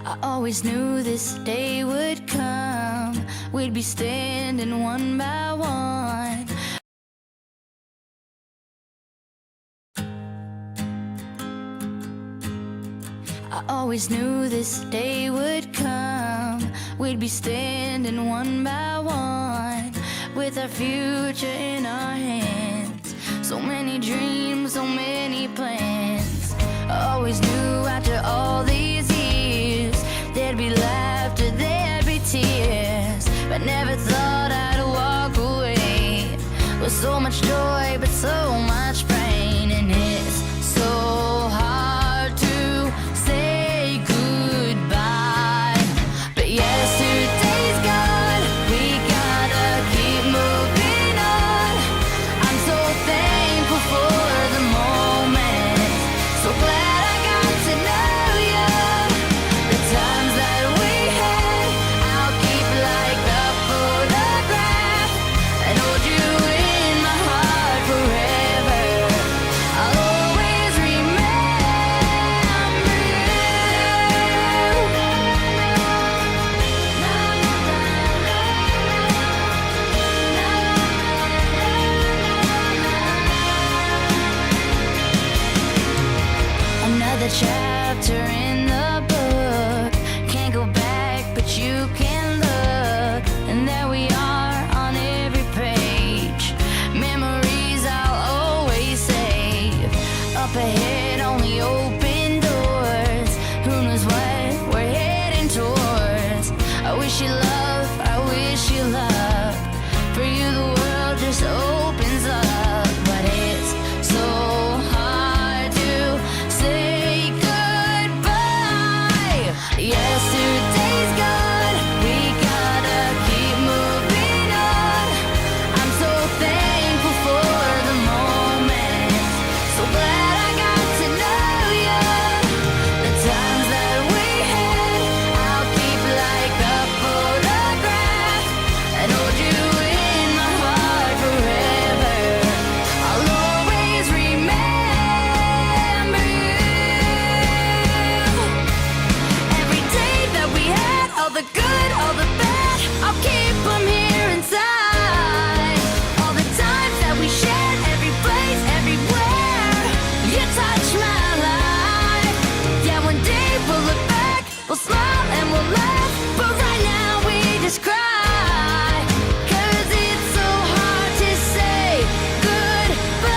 I always knew this day would come. We'd be standing one by one. I always knew this day would come. We'd be standing one by one, with our future in our hands. So many dreams, so many plans. I always knew after all these years there'd be laughter, there'd be tears, but never thought I'd walk away with so much joy but so much pain. And it's so hard to say goodbye, but yesterday's gone, we gotta keep moving on. I'm so thankful for the moment, so glad I got to know you. The times that we had, I'll keep like a photograph and hold you in my heart forever. I'll always remember you. Another chapter in the book. Can't go back, but you can look. And there we are on every page. Memories I'll always save. Up ahead, only open doors. Who knows what we're heading towards? I wish you love, I wish you luck. For you the world just opens up, but it's so hard to say goodbye. Yesterday's gone, we gotta keep moving on. I'm so thankful for the moment, so glad I got to know you. The times that we had, I'll keep like a photograph and hold you in my heart forever. I'll always remember you. Every day that we had, all the good, all the bad, I'll keep them here inside. All the times that we shared, every place, everywhere, you touch my life. Yeah, one day we'll look back, we'll smile and we'll laugh, but right now we just cry. 'Cause it's so hard to say goodbye.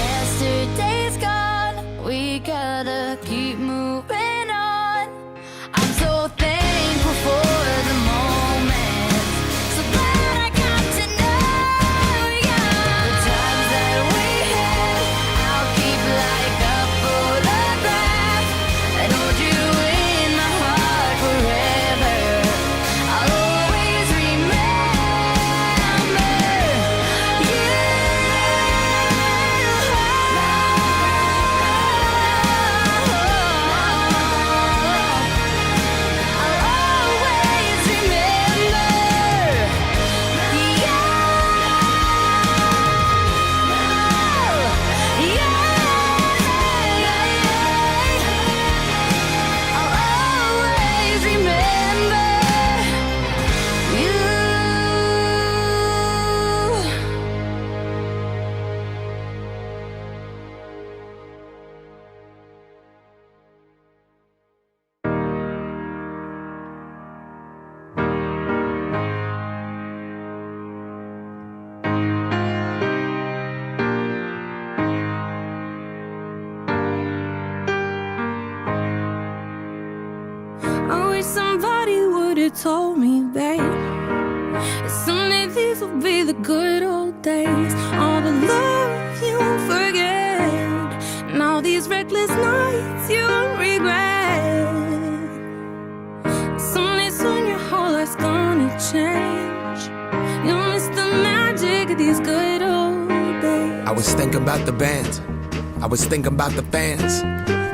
Yesterday's gone, we gotta keep moving on. I'm so thankful for the moment, so glad I got to know you. The times that we had, I'll keep like a photograph and hold you in my heart forever. I'll always remember you. I'll always remember. I'll always remember you. I wish somebody would have told me, babe, that someday these will be the good old days. All the love you won't forget, and all these reckless nights you won't regret. Someday soon your whole life's gonna change. You'll miss the magic of these good old days. I was thinking about the band, I was thinking about the fans.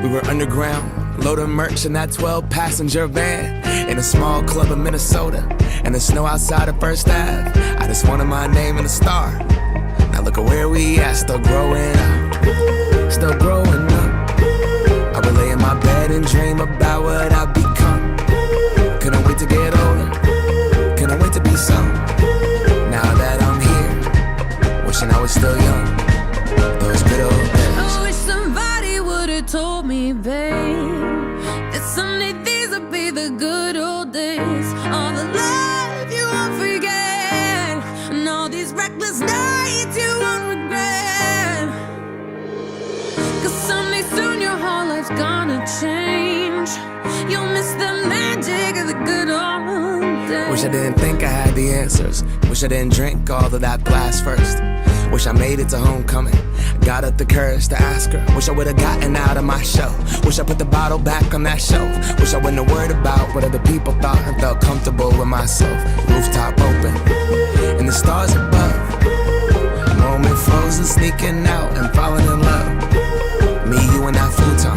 We were underground, loading merch in that 12-passenger van, in a small club in Minnesota, and the snow outside of First Ave. I just wanted my name and a star. Now look at where we at, still growing up, still growing up. I would lay in my head and dream about what I've become. Couldn't wait to get older, couldn't wait to be some. Now that I'm here, wishing I was still young. Those good old days. I wish somebody would've told me, babe, that someday these would be the good old days. All the love you won't forget, and all these reckless nights you won't regret. Cause someday soon your whole life's gonna change. You'll miss the magic of the good old days. Wish I didn't think I had the answers. Wish I didn't drink all of that glass first. Wish I made it to homecoming, got up the courage to ask her. Wish I would've gotten out of my shell. Wish I put the bottle back on that shelf. Wish I wouldn't have worried about what other people thought and felt comfortable with myself. Rooftop open, and the stars above. Moment frozen, sneaking out and falling in love. Me, you, and that futon,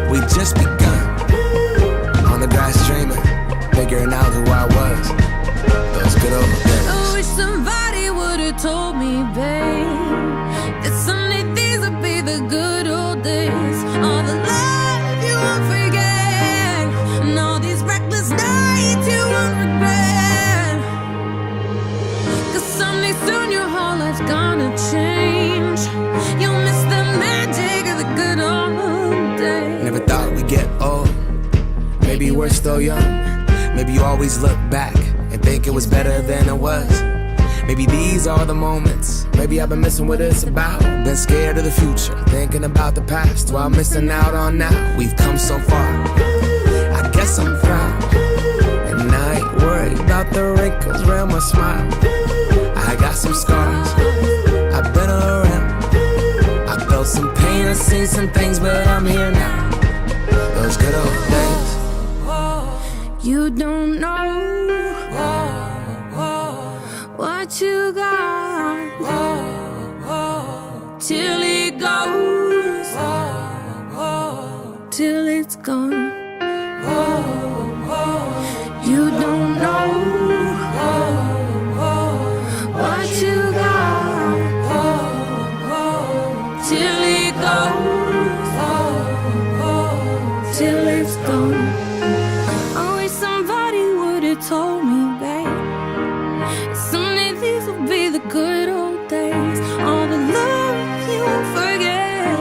we just begun. On the grass dreaming, figuring out who I was. Those good old days. I wish somebody would've told me, babe, that someday these would be the good old days. All the love you won't forget, and all these reckless nights you won't regret. Cause someday soon your whole life's gonna change. You'll miss the magic of the good old days. Never thought we'd get old. Maybe we're still young. Maybe you always look back and think it was better than it was. Maybe these are the moments. Maybe I've been missing what it's about. Been scared of the future, thinking about the past while missing out on now. We've come so far, I guess I'm proud. And I ain't worried about the wrinkles around my smile. I got some scars, I've been around. I felt some pain, I've seen some things, but I'm here now. Those good old days. You don't know what you got till it goes, till it's gone. You don't know what you got till it goes, till it's gone. I wish somebody would've told me, babe, someday these will be the good old days. All the love you won't forget,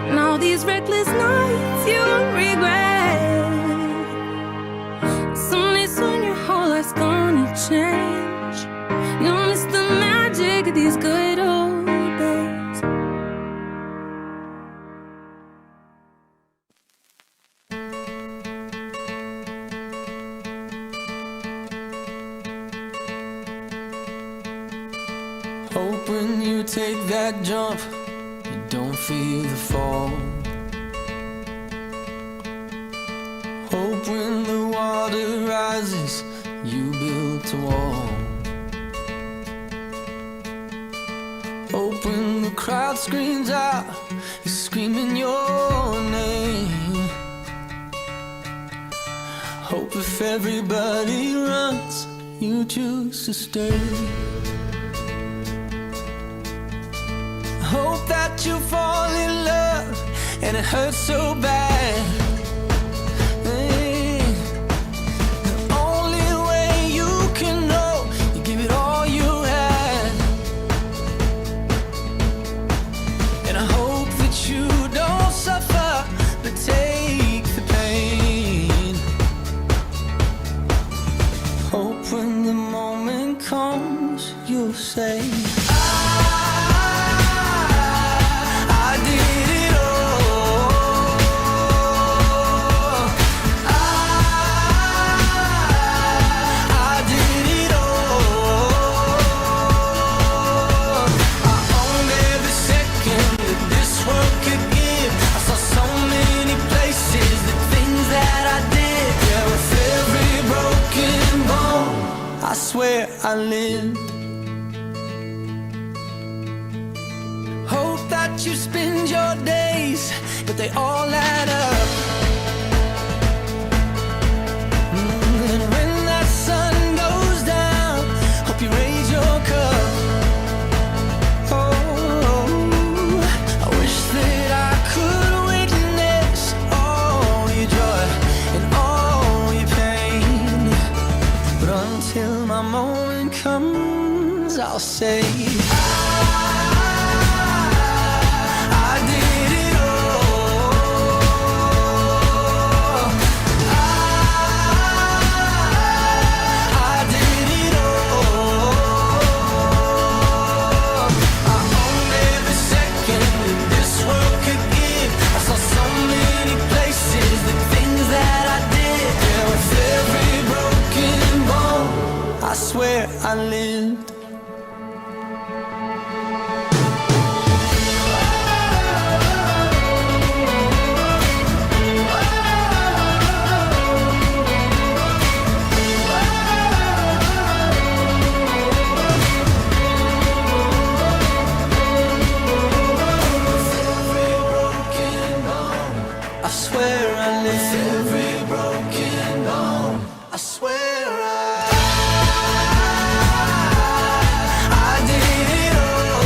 and all these reckless nights you won't regret. Someday soon your whole life's gonna change. You'll miss the magic of these good old days. Hope when you take that jump, you don't feel the fall. Hope when the water rises, you built a wall. Hope when the crowd screams out, you're screaming your name. Hope if everybody runs, you choose to stay. Hope that you fall in love and it hurts so bad. Hey, the only way you can know, you give it all you had. And I hope that you don't suffer, but take the pain. Hope when the moment comes, you'll say, I swear I lived. Hope that you spend your days, but they all add up. And when that sun goes down, hope you raise your cup. Oh, I wish that I could witness all times I'll say I did it all. I did it all. I owned every second this world could give. I saw so many places, the things that I did. Yeah, with every broken bone, I swear I lived. I swear I live. Every broken bone, I swear I did it all.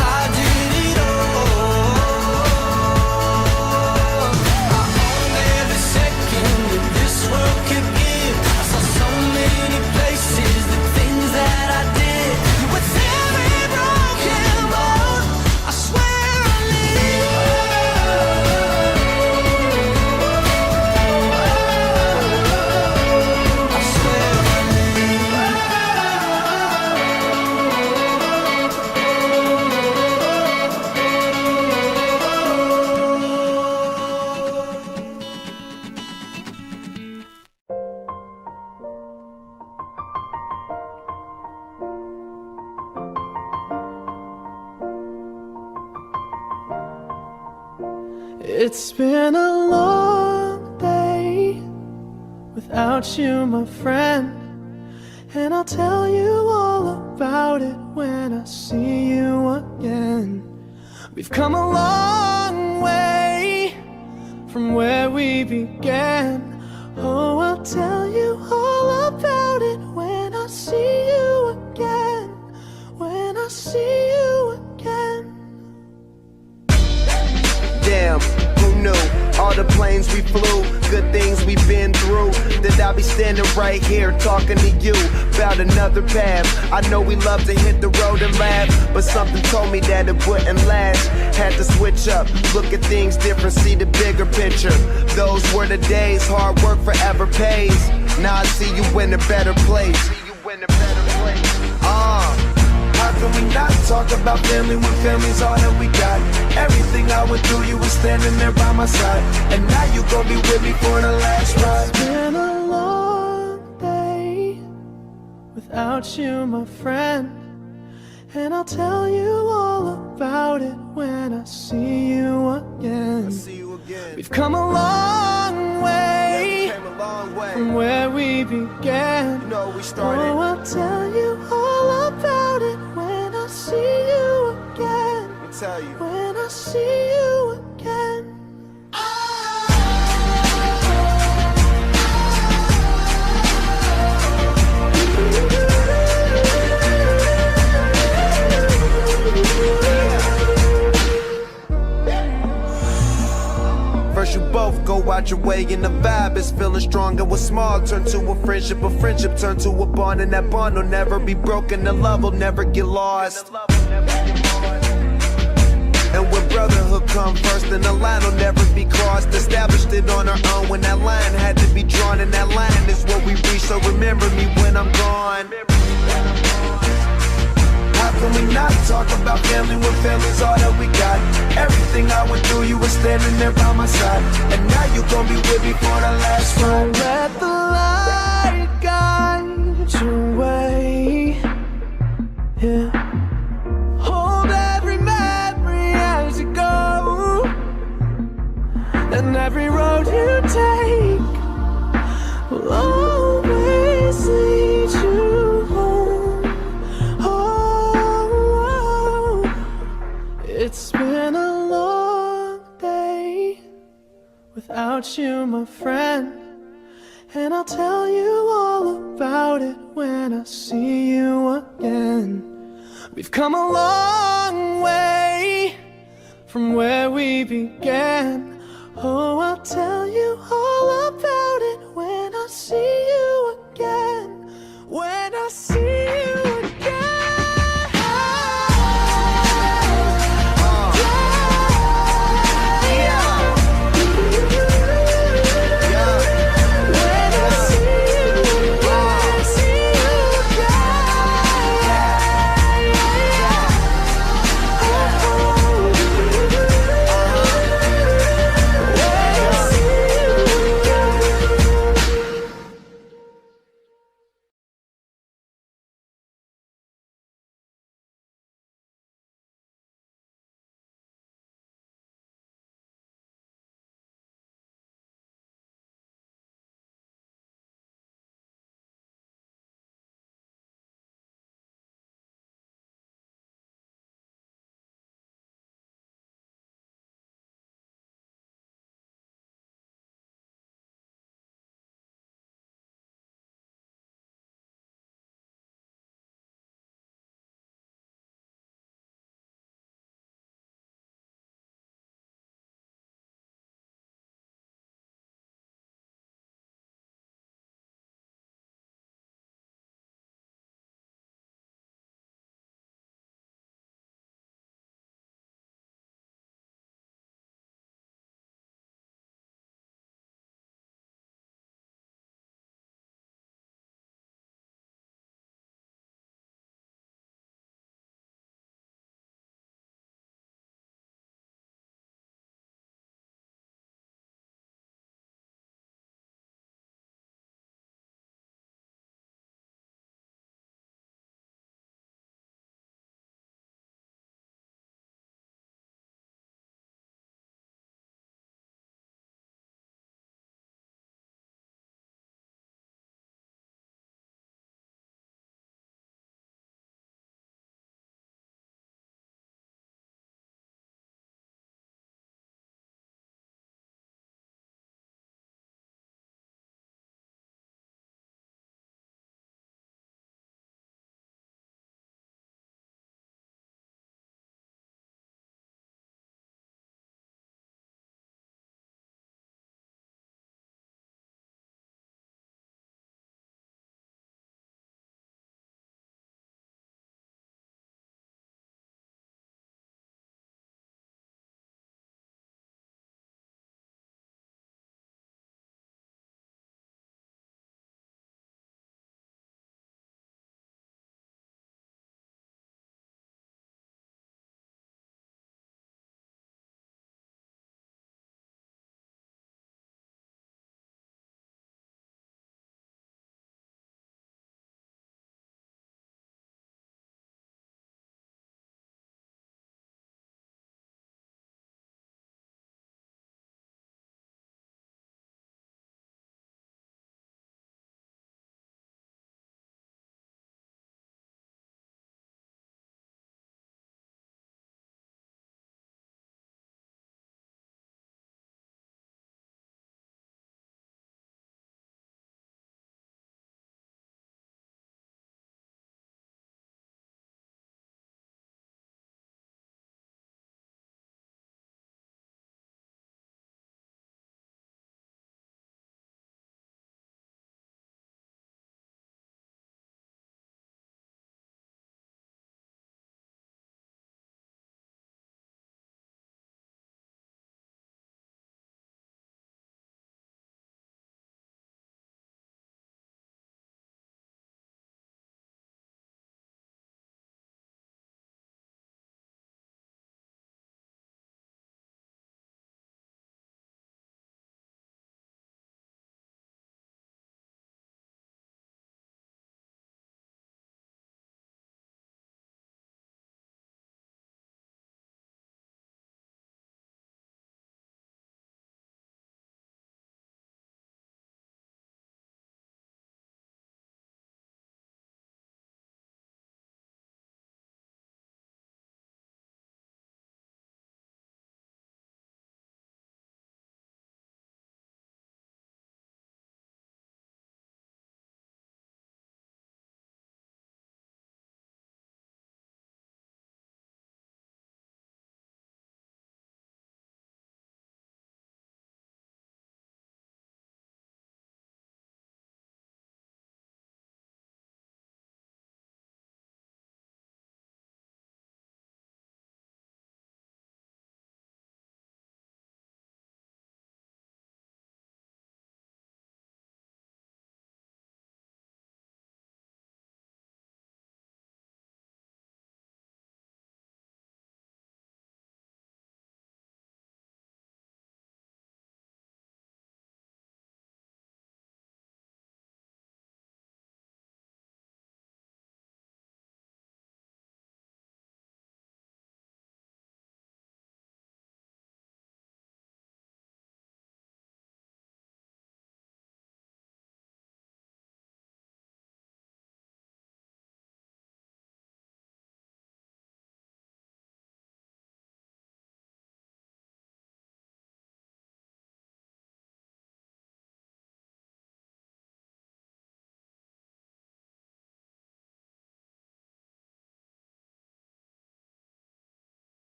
I did it all. I owned every second that this world could give. I saw so many places, the things that I did. With every broken bone, I swear I live. I swear I It's been a long day without you, my friend, and I'll tell you all about it when I see you again. We've come a long way from where we began. Oh, I'll tell you all about it when I see you again. When I see you again. Damn, who knew? All the planes we flew, good things we've been through. That I'll be standing right here talking to you about another path. I know we love to hit the road and laugh, but something told me that it wouldn't last. Had to switch up, look at things different, see the bigger picture. Those were the days, hard work forever pays. Now I see you in a better place. How can we not talk about family when family's all that we got? Everything I went through, you were standing there by my side, and now you gon' be with me for the last ride. It's been a long day without you, my friend, and I'll tell you all about it when I see you again. We've come a long way, from where we began. You know we started. Oh, I'll tell you all about it when I see you again. Let me tell you. When I see you again. First you both go out your way and the vibe is feeling strong. And what's small turn to a friendship turn to a bond, and that bond will never be broken. The love will never get lost. And when brotherhood come first, then the line will never be crossed. Established it on our own when that line had to be drawn, and that line is what we reach. So remember me when I'm gone. How can we not talk about family when family's all that we got? Everything I went through, you were standing there by my side, and now you gon' be with me for the last ride. Let the light guide your way. Yeah. Hold every memory as you go, and every road you take will always lead you home. Oh, it's been a long day without you, my friend, and I'll tell you all about it when I see you again. We've come a long way from where we began. Oh, I'll tell you all about it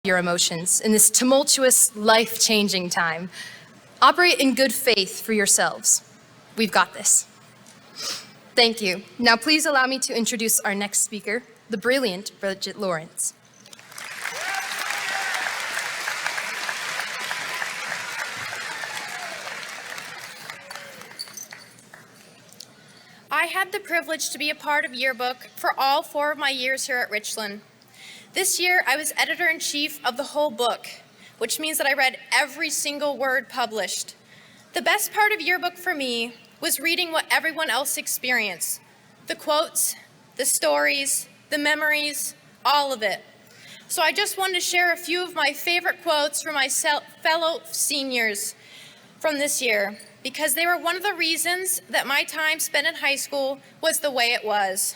your emotions in this tumultuous, life-changing time. Operate in good faith for yourselves. We've got this. Thank you. Now please allow me to introduce our next speaker, the brilliant Bridgett Lawrence. I had the privilege to be a part of Yearbook for all 4 of my years here at Richland. This year, I was editor-in-chief of the whole book, which means that I read every single word published. The best part of Yearbook for me was reading what everyone else experienced. The quotes, the stories, the memories, all of it. So I just wanted to share a few of my favorite quotes from my fellow seniors from this year, because they were one of the reasons that my time spent in high school was the way it was.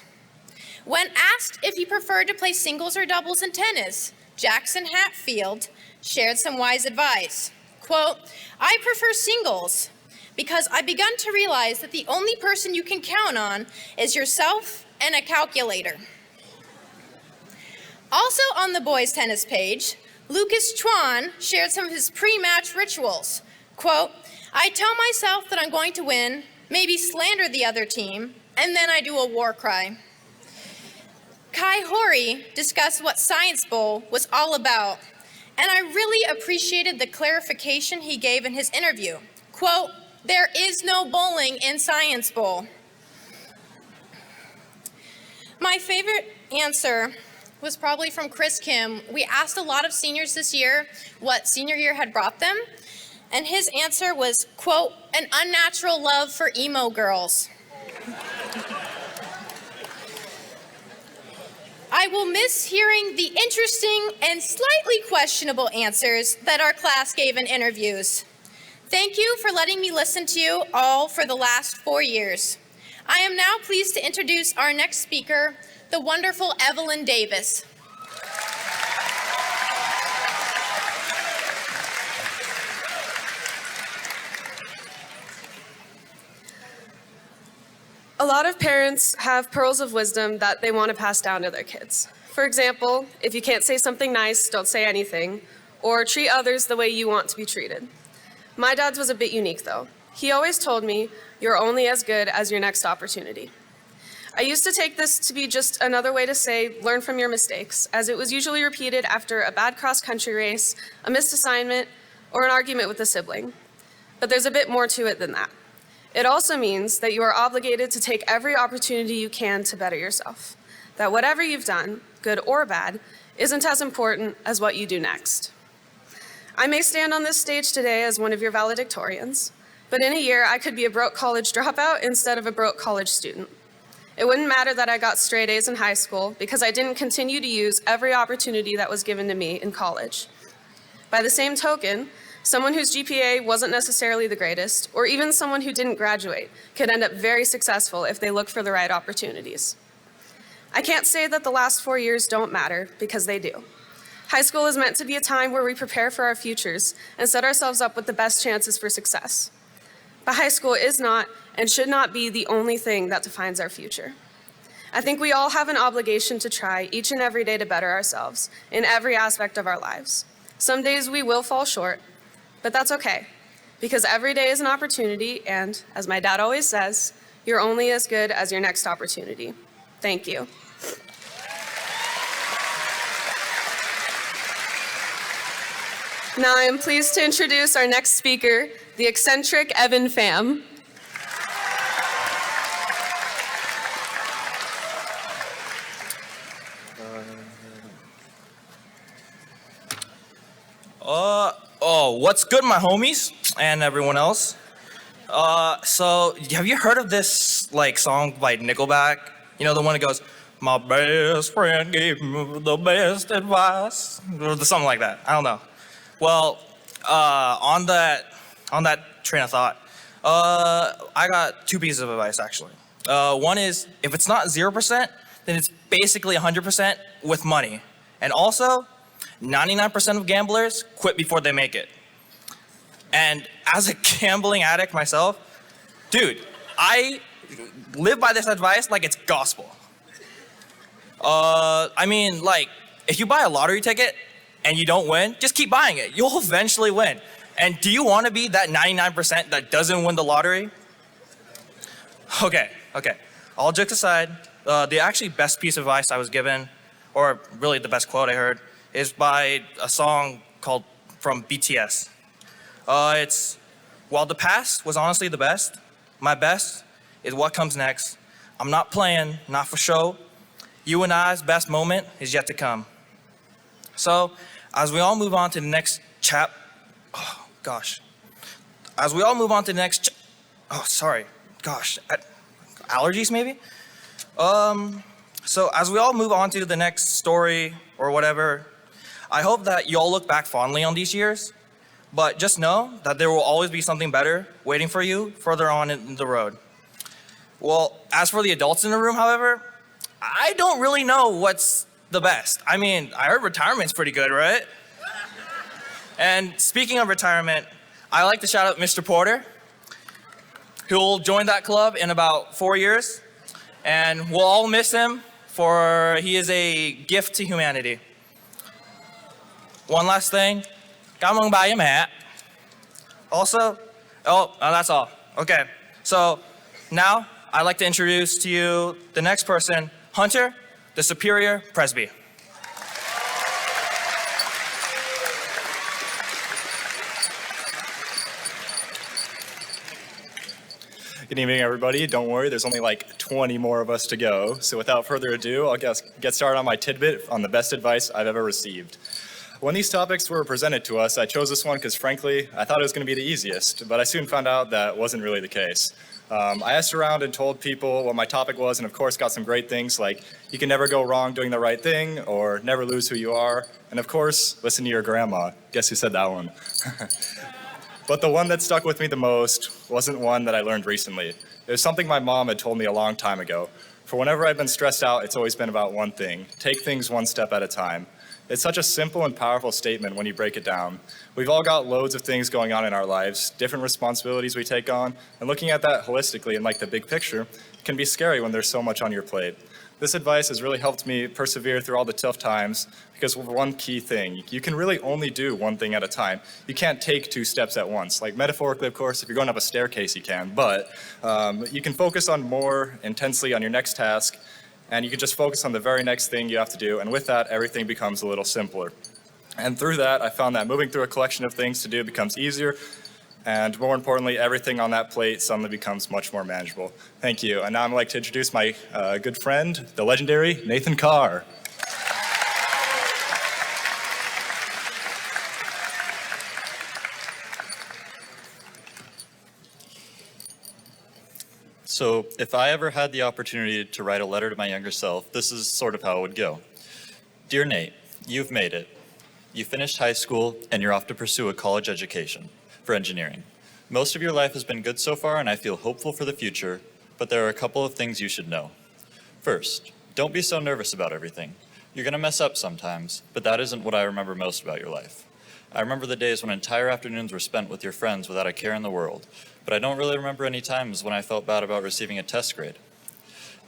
When asked if he preferred to play singles or doubles in tennis, Jackson Hatfield shared some wise advice. Quote, "I prefer singles because I've begun to realize that the only person you can count on is yourself and a calculator." Also on the boys' tennis page, Lucas Chuan shared some of his pre-match rituals. Quote, "I tell myself that I'm going to win, maybe slander the other team, and then I do a war cry." Kai Hori discussed what Science Bowl was all about, and I really appreciated the clarification he gave in his interview. Quote, "There is no bowling in Science Bowl." My favorite answer was probably from Chris Kim. We asked a lot of seniors this year what senior year had brought them, and his answer was, quote, "An unnatural love for emo girls." I will miss hearing the interesting and slightly questionable answers that our class gave in interviews. Thank you for letting me listen to you all for the last 4 years. I am now pleased to introduce our next speaker, the wonderful Evelyn Davis. A lot of parents have pearls of wisdom that they want to pass down to their kids. For example, if you can't say something nice, don't say anything, or treat others the way you want to be treated. My dad's was a bit unique though. He always told me, "You're only as good as your next opportunity." I used to take this to be just another way to say, learn from your mistakes, as it was usually repeated after a bad cross-country race, a missed assignment, or an argument with a sibling. But there's a bit more to it than that. It also means that you are obligated to take every opportunity you can to better yourself. That whatever you've done, good or bad, isn't as important as what you do next. I may stand on this stage today as one of your valedictorians, but in a year I could be a broke college dropout instead of a broke college student. It wouldn't matter that I got straight A's in high school because I didn't continue to use every opportunity that was given to me in college. By the same token, someone whose GPA wasn't necessarily the greatest, or even someone who didn't graduate, could end up very successful if they look for the right opportunities. I can't say that the last 4 years don't matter, because they do. High school is meant to be a time where we prepare for our futures and set ourselves up with the best chances for success. But high school is not and should not be the only thing that defines our future. I think we all have an obligation to try each and every day to better ourselves in every aspect of our lives. Some days we will fall short, but that's okay, because every day is an opportunity, and as my dad always says, you're only as good as your next opportunity. Thank you. Now I am pleased to introduce our next speaker, the eccentric Evan Pham. What's good, my homies and everyone else? So have you heard of this song by Nickelback? You know, the one that goes, "My best friend gave me the best advice," or something like that. I don't know. Well, on that train of thought, I got 2 pieces of advice actually. One is, if it's not 0%, then it's basically 100% with money. And also, 99% of gamblers quit before they make it. And as a gambling addict myself, dude, I live by this advice like it's gospel. I mean, if you buy a lottery ticket, and you don't win, just keep buying it. You'll eventually win. And do you want to be that 99% that doesn't win the lottery? Okay. All jokes aside, the actually best piece of advice I was given, or really the best quote I heard, is by a song called from BTS. It's, while the past was honestly the best, my best is what comes next. I'm not playing, not for show. You and I's best moment is yet to come. So, as we all move on to the next As we all move on to the next allergies maybe? So as we all move on to the next story or whatever, I hope that you all look back fondly on these years, but just know that there will always be something better waiting for you further on in the road. Well, as for the adults in the room, however, I don't really know what's the best. I mean, I heard retirement's pretty good, right? And speaking of retirement, I like to shout out Mr. Porter, who will join that club in about 4 years. And we'll all miss him, for he is a gift to humanity. One last thing, cảm ơn bà với mẹ. Also, that's all. Okay, so now I'd like to introduce to you the next person, Hunter, the Superior Presby. Good evening, everybody. Don't worry, there's only like 20 more of us to go. So without further ado, I'll get started on my tidbit on the best advice I've ever received. When these topics were presented to us, I chose this one because frankly, I thought it was going to be the easiest, but I soon found out that wasn't really the case. I asked around and told people what my topic was, and of course got some great things like you can never go wrong doing the right thing, or never lose who you are, and of course, listen to your grandma. Guess who said that one? But the one that stuck with me the most wasn't one that I learned recently. It was something my mom had told me a long time ago. For whenever I've been stressed out, it's always been about one thing: take things one step at a time. It's such a simple and powerful statement when you break it down. We've all got loads of things going on in our lives, different responsibilities we take on, and looking at that holistically and like the big picture can be scary when there's so much on your plate. This advice has really helped me persevere through all the tough times because of one key thing: you can really only do one thing at a time. You can't take 2 steps at once. Like metaphorically, of course, if you're going up a staircase, you can, but you can focus on more intensely on your next task, and you can just focus on the very next thing you have to do, and with that, everything becomes a little simpler. And through that, I found that moving through a collection of things to do becomes easier, and more importantly, everything on that plate suddenly becomes much more manageable. Thank you. And now I'd like to introduce my good friend, the legendary Nathan Carr. So if I ever had the opportunity to write a letter to my younger self, this is sort of how it would go. Dear Nate, you've made it. You finished high school and you're off to pursue a college education for engineering. Most of your life has been good so far and I feel hopeful for the future, but there are a couple of things you should know. First, don't be so nervous about everything. You're gonna mess up sometimes, but that isn't what I remember most about your life. I remember the days when entire afternoons were spent with your friends without a care in the world, but I don't really remember any times when I felt bad about receiving a test grade.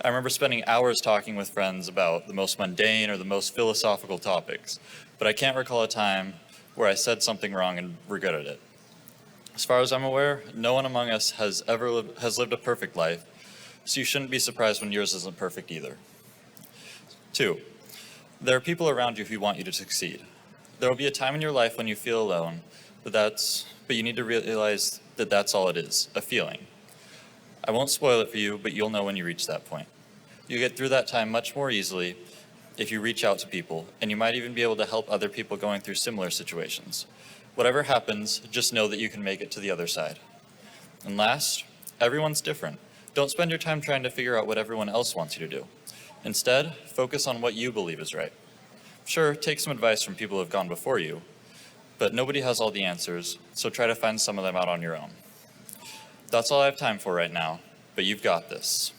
I remember spending hours talking with friends about the most mundane or the most philosophical topics, but I can't recall a time where I said something wrong and regretted it. As far as I'm aware, no one among us has lived a perfect life, so you shouldn't be surprised when yours isn't perfect either. 2, there are people around you who want you to succeed. There will be a time in your life when you feel alone, but you need to realize that that's all it is, a feeling. I won't spoil it for you, but you'll know when you reach that point. You'll get through that time much more easily if you reach out to people, and you might even be able to help other people going through similar situations. Whatever happens, just know that you can make it to the other side. And last, everyone's different. Don't spend your time trying to figure out what everyone else wants you to do. Instead, focus on what you believe is right. Sure, take some advice from people who have gone before you, but nobody has all the answers, so try to find some of them out on your own. That's all I have time for right now, but you've got this.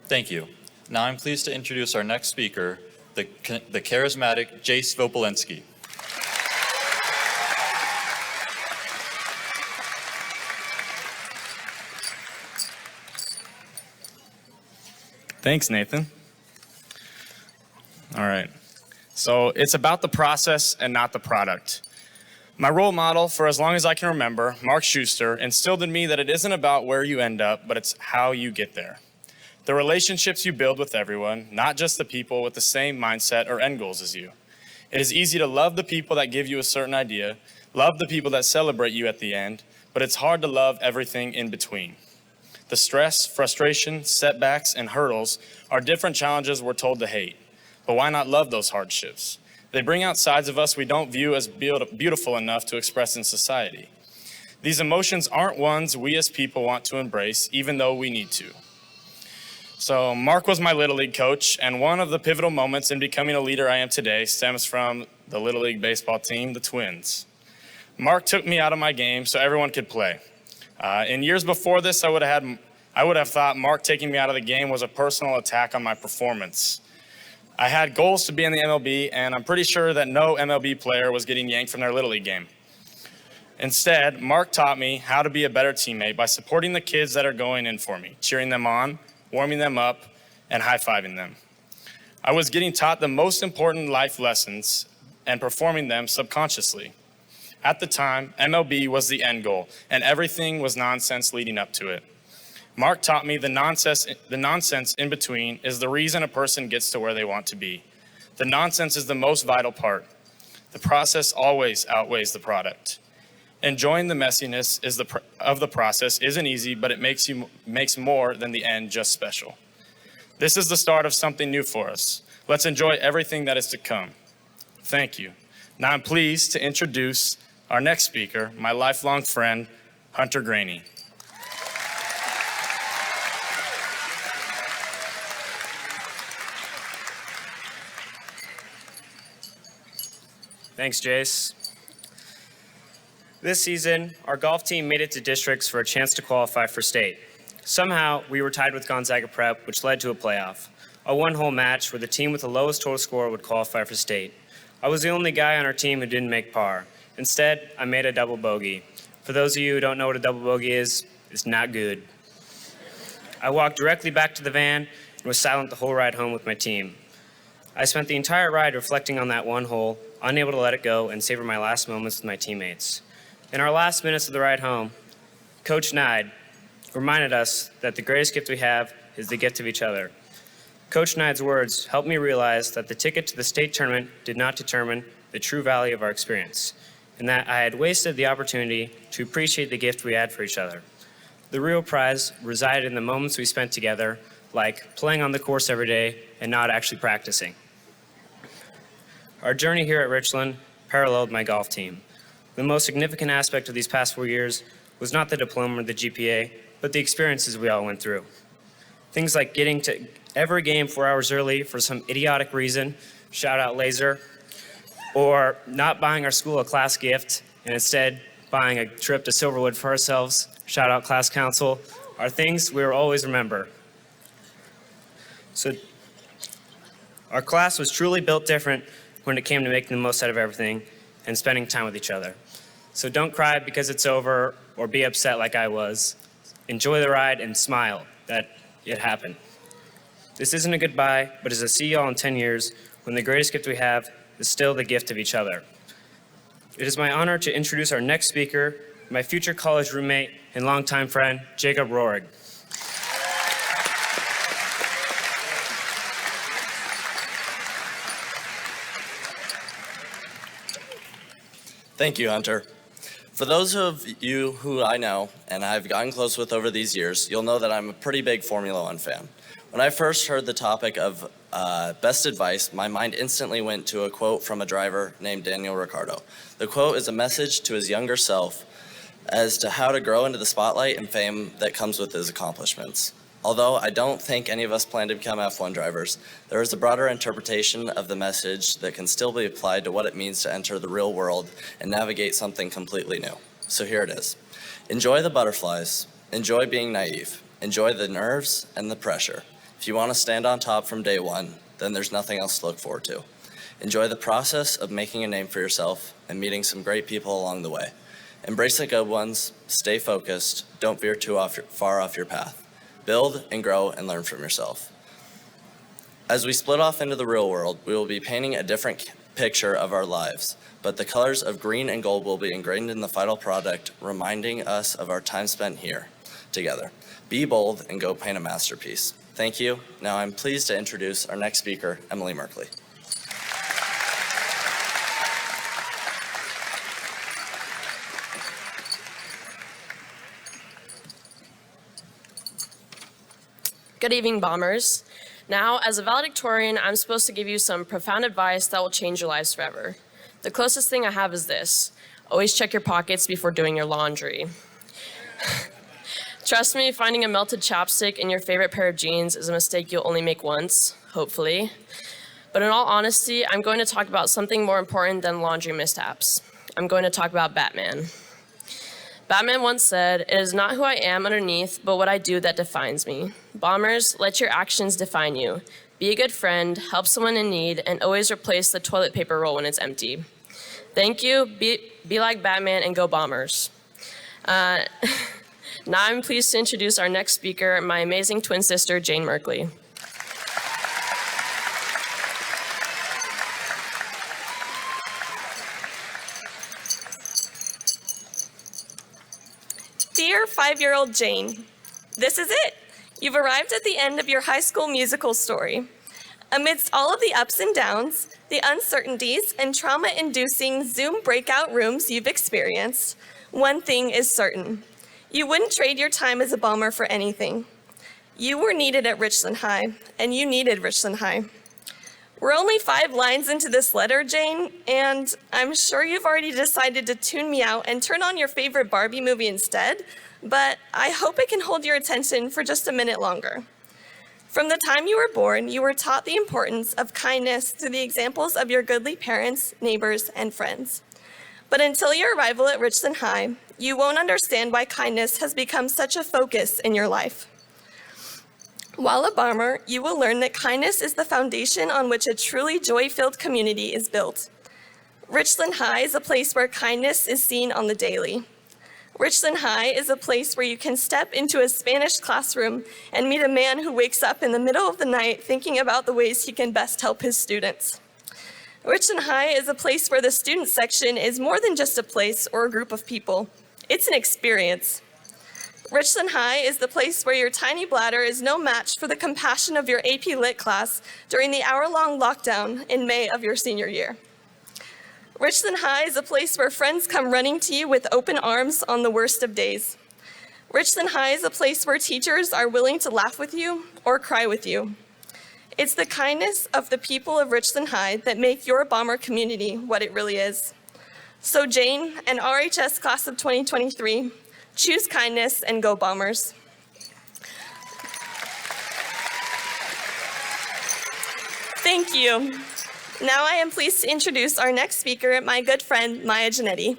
Thank you. Now I'm pleased to introduce our next speaker, the charismatic Jase Vopalensky. Thanks, Nathan. All right. So it's about the process and not the product. My role model for as long as I can remember, Mark Schuster, instilled in me that it isn't about where you end up, but it's how you get there. The relationships you build with everyone, not just the people with the same mindset or end goals as you. It is easy to love the people that give you a certain idea, love the people that celebrate you at the end, but it's hard to love everything in between. The stress, frustration, setbacks, and hurdles are different challenges we're told to hate. But why not love those hardships? They bring out sides of us we don't view as beautiful enough to express in society. These emotions aren't ones we as people want to embrace, even though we need to. So Mark was my Little League coach, and one of the pivotal moments in becoming a leader I am today stems from the Little League baseball team, the Twins. Mark took me out of my game so everyone could play. In years before this, I would have thought Mark taking me out of the game was a personal attack on my performance. I had goals to be in the MLB, and I'm pretty sure that no MLB player was getting yanked from their Little League game. Instead, Mark taught me how to be a better teammate by supporting the kids that are going in for me, cheering them on, warming them up, and high-fiving them. I was getting taught the most important life lessons and performing them subconsciously. At the time, MLB was the end goal, and everything was nonsense leading up to it. Mark taught me the nonsense in between is the reason a person gets to where they want to be. The nonsense is the most vital part. The process always outweighs the product. Enjoying the messiness of the process isn't easy, but it makes more than the end just special. This is the start of something new for us. Let's enjoy everything that is to come. Thank you. Now I'm pleased to introduce our next speaker, my lifelong friend, Hunter Graney. Thanks, Jase. This season, our golf team made it to districts for a chance to qualify for state. Somehow, we were tied with Gonzaga Prep, which led to a playoff, a one-hole match where the team with the lowest total score would qualify for state. I was the only guy on our team who didn't make par. Instead, I made a double bogey. For those of you who don't know what a double bogey is, it's not good. I walked directly back to the van and was silent the whole ride home with my team. I spent the entire ride reflecting on that one hole, unable to let it go and savor my last moments with my teammates. In our last minutes of the ride home, Coach Nide reminded us that the greatest gift we have is the gift of each other. Coach Nide's words helped me realize that the ticket to the state tournament did not determine the true value of our experience, and that I had wasted the opportunity to appreciate the gift we had for each other. The real prize resided in the moments we spent together, like playing on the course every day and not actually practicing. Our journey here at Richland paralleled my golf team. The most significant aspect of these past 4 years was not the diploma or the GPA, but the experiences we all went through. Things like getting to every game 4 hours early for some idiotic reason, shout out Laser, or not buying our school a class gift and instead buying a trip to Silverwood for ourselves, shout out class council, are things we will always remember. So our class was truly built different when it came to making the most out of everything and spending time with each other. So don't cry because it's over or be upset like I was. Enjoy the ride and smile that it happened. This isn't a goodbye, but is a see y'all in 10 years when the greatest gift we have is still the gift of each other. It is my honor to introduce our next speaker, my future college roommate and longtime friend, Jacob Rohrig. Thank you, Hunter. For those of you who I know and I've gotten close with over these years, you'll know that I'm a pretty big Formula One fan. When I first heard the topic of best advice, my mind instantly went to a quote from a driver named Daniel Ricciardo. The quote is a message to his younger self as to how to grow into the spotlight and fame that comes with his accomplishments. Although I don't think any of us plan to become F1 drivers, there is a broader interpretation of the message that can still be applied to what it means to enter the real world and navigate something completely new. So here it is. Enjoy the butterflies. Enjoy being naive. Enjoy the nerves and the pressure. If you want to stand on top from day one, then there's nothing else to look forward to. Enjoy the process of making a name for yourself and meeting some great people along the way. Embrace the good ones. Stay focused. Don't veer too far off your path. Build and grow and learn from yourself. As we split off into the real world, we will be painting a different picture of our lives, but the colors of green and gold will be ingrained in the final product, reminding us of our time spent here together. Be bold and go paint a masterpiece. Thank you. Now I'm pleased to introduce our next speaker, Emily Merkley. Good evening, Bombers. Now, as a valedictorian, I'm supposed to give you some profound advice that will change your lives forever. The closest thing I have is this: always check your pockets before doing your laundry. Trust me, finding a melted chapstick in your favorite pair of jeans is a mistake you'll only make once, hopefully. But in all honesty, I'm going to talk about something more important than laundry mishaps. I'm going to talk about Batman. Batman once said, "It is not who I am underneath, but what I do that defines me." Bombers, let your actions define you. Be a good friend, help someone in need, and always replace the toilet paper roll when it's empty. Thank you, be like Batman, and go Bombers. Now I'm pleased to introduce our next speaker, my amazing twin sister, Jane Merkley. Dear 5-year-old Jane, this is it. You've arrived at the end of your high school musical story. Amidst all of the ups and downs, the uncertainties, and trauma-inducing Zoom breakout rooms you've experienced, one thing is certain. You wouldn't trade your time as a bomber for anything. You were needed at Richland High, and you needed Richland High. We're only 5 lines into this letter, Jane, and I'm sure you've already decided to tune me out and turn on your favorite Barbie movie instead, but I hope it can hold your attention for just a minute longer. From the time you were born, you were taught the importance of kindness through the examples of your goodly parents, neighbors, and friends. But until your arrival at Richland High, you won't understand why kindness has become such a focus in your life. While a bomber, you will learn that kindness is the foundation on which a truly joy-filled community is built. Richland High is a place where kindness is seen on the daily. Richland High is a place where you can step into a Spanish classroom and meet a man who wakes up in the middle of the night thinking about the ways he can best help his students. Richland High is a place where the student section is more than just a place or a group of people. It's an experience. Richland High is the place where your tiny bladder is no match for the compassion of your AP Lit class during the hour-long lockdown in May of your senior year. Richland High is a place where friends come running to you with open arms on the worst of days. Richland High is a place where teachers are willing to laugh with you or cry with you. It's the kindness of the people of Richland High that make your bomber community what it really is. So Jane and RHS class of 2023, choose kindness and go Bombers. Thank you. Now I am pleased to introduce our next speaker, my good friend, Myah Genetti.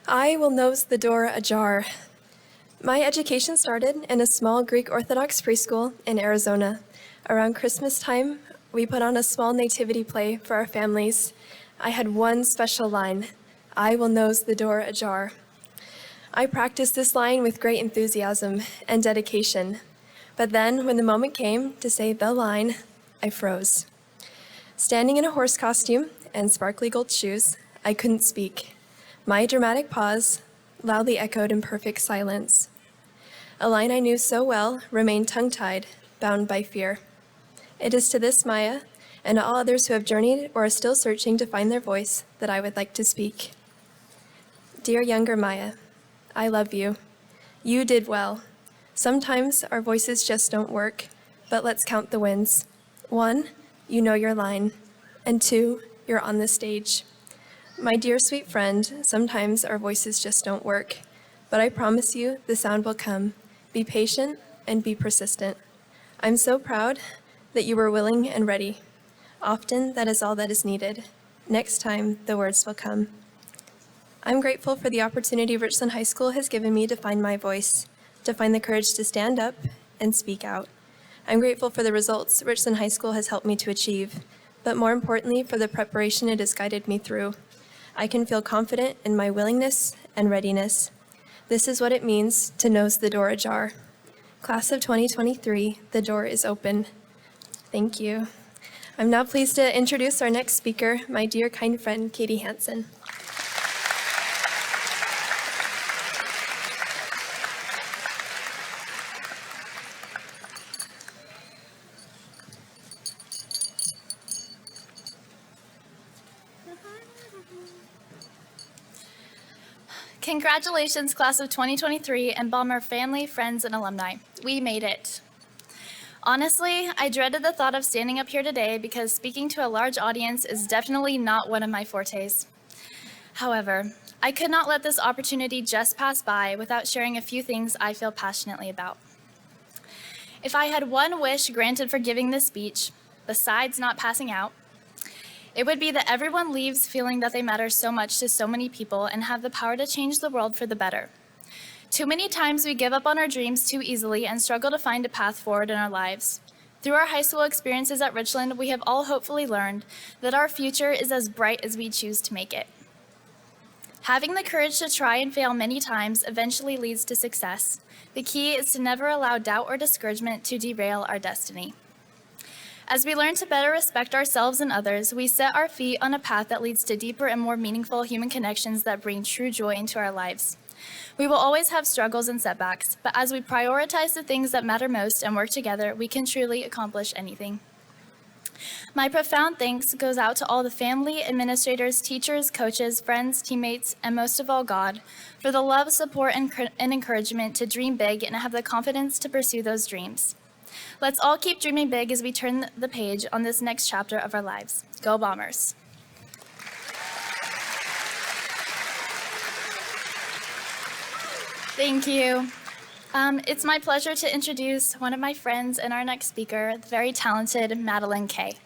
I will nose the door ajar. My education started in a small Greek Orthodox preschool in Arizona. Around Christmas time, we put on a small nativity play for our families. I had one special line: I will nose the door ajar. I practiced this line with great enthusiasm and dedication. But then, when the moment came to say the line, I froze. Standing in a horse costume and sparkly gold shoes, I couldn't speak. My dramatic pause loudly echoed in perfect silence. A line I knew so well remained tongue-tied, bound by fear. It is to this Myah, and all others who have journeyed or are still searching to find their voice, that I would like to speak. Dear younger Myah, I love you. You did well. Sometimes our voices just don't work, but let's count the wins. 1, you know your line, and 2, you're on the stage. My dear sweet friend, sometimes our voices just don't work, but I promise you the sound will come. Be patient and be persistent. I'm so proud that you were willing and ready. Often that is all that is needed. Next time, the words will come. I'm grateful for the opportunity Richland High School has given me to find my voice, to find the courage to stand up and speak out. I'm grateful for the results Richland High School has helped me to achieve, but more importantly, for the preparation it has guided me through. I can feel confident in my willingness and readiness. This is what it means to nose the door ajar. Class of 2023, the door is open. Thank you. I'm now pleased to introduce our next speaker, my dear kind friend, Kathryn Hansen. Congratulations, class of 2023 and Balmer family, friends, and alumni. We made it. Honestly, I dreaded the thought of standing up here today because speaking to a large audience is definitely not one of my fortes. However, I could not let this opportunity just pass by without sharing a few things I feel passionately about. If I had one wish granted for giving this speech, besides not passing out, it would be that everyone leaves feeling that they matter so much to so many people and have the power to change the world for the better. Too many times we give up on our dreams too easily and struggle to find a path forward in our lives. Through our high school experiences at Richland, we have all hopefully learned that our future is as bright as we choose to make it. Having the courage to try and fail many times eventually leads to success. The key is to never allow doubt or discouragement to derail our destiny. As we learn to better respect ourselves and others, we set our feet on a path that leads to deeper and more meaningful human connections that bring true joy into our lives. We will always have struggles and setbacks, but as we prioritize the things that matter most and work together, we can truly accomplish anything. My profound thanks goes out to all the family, administrators, teachers, coaches, friends, teammates, and most of all, God, for the love, support, and encouragement to dream big and have the confidence to pursue those dreams. Let's all keep dreaming big as we turn the page on this next chapter of our lives. Go Bombers! Thank you. It's my pleasure to introduce one of my friends and our next speaker, the very talented Madeline Kay.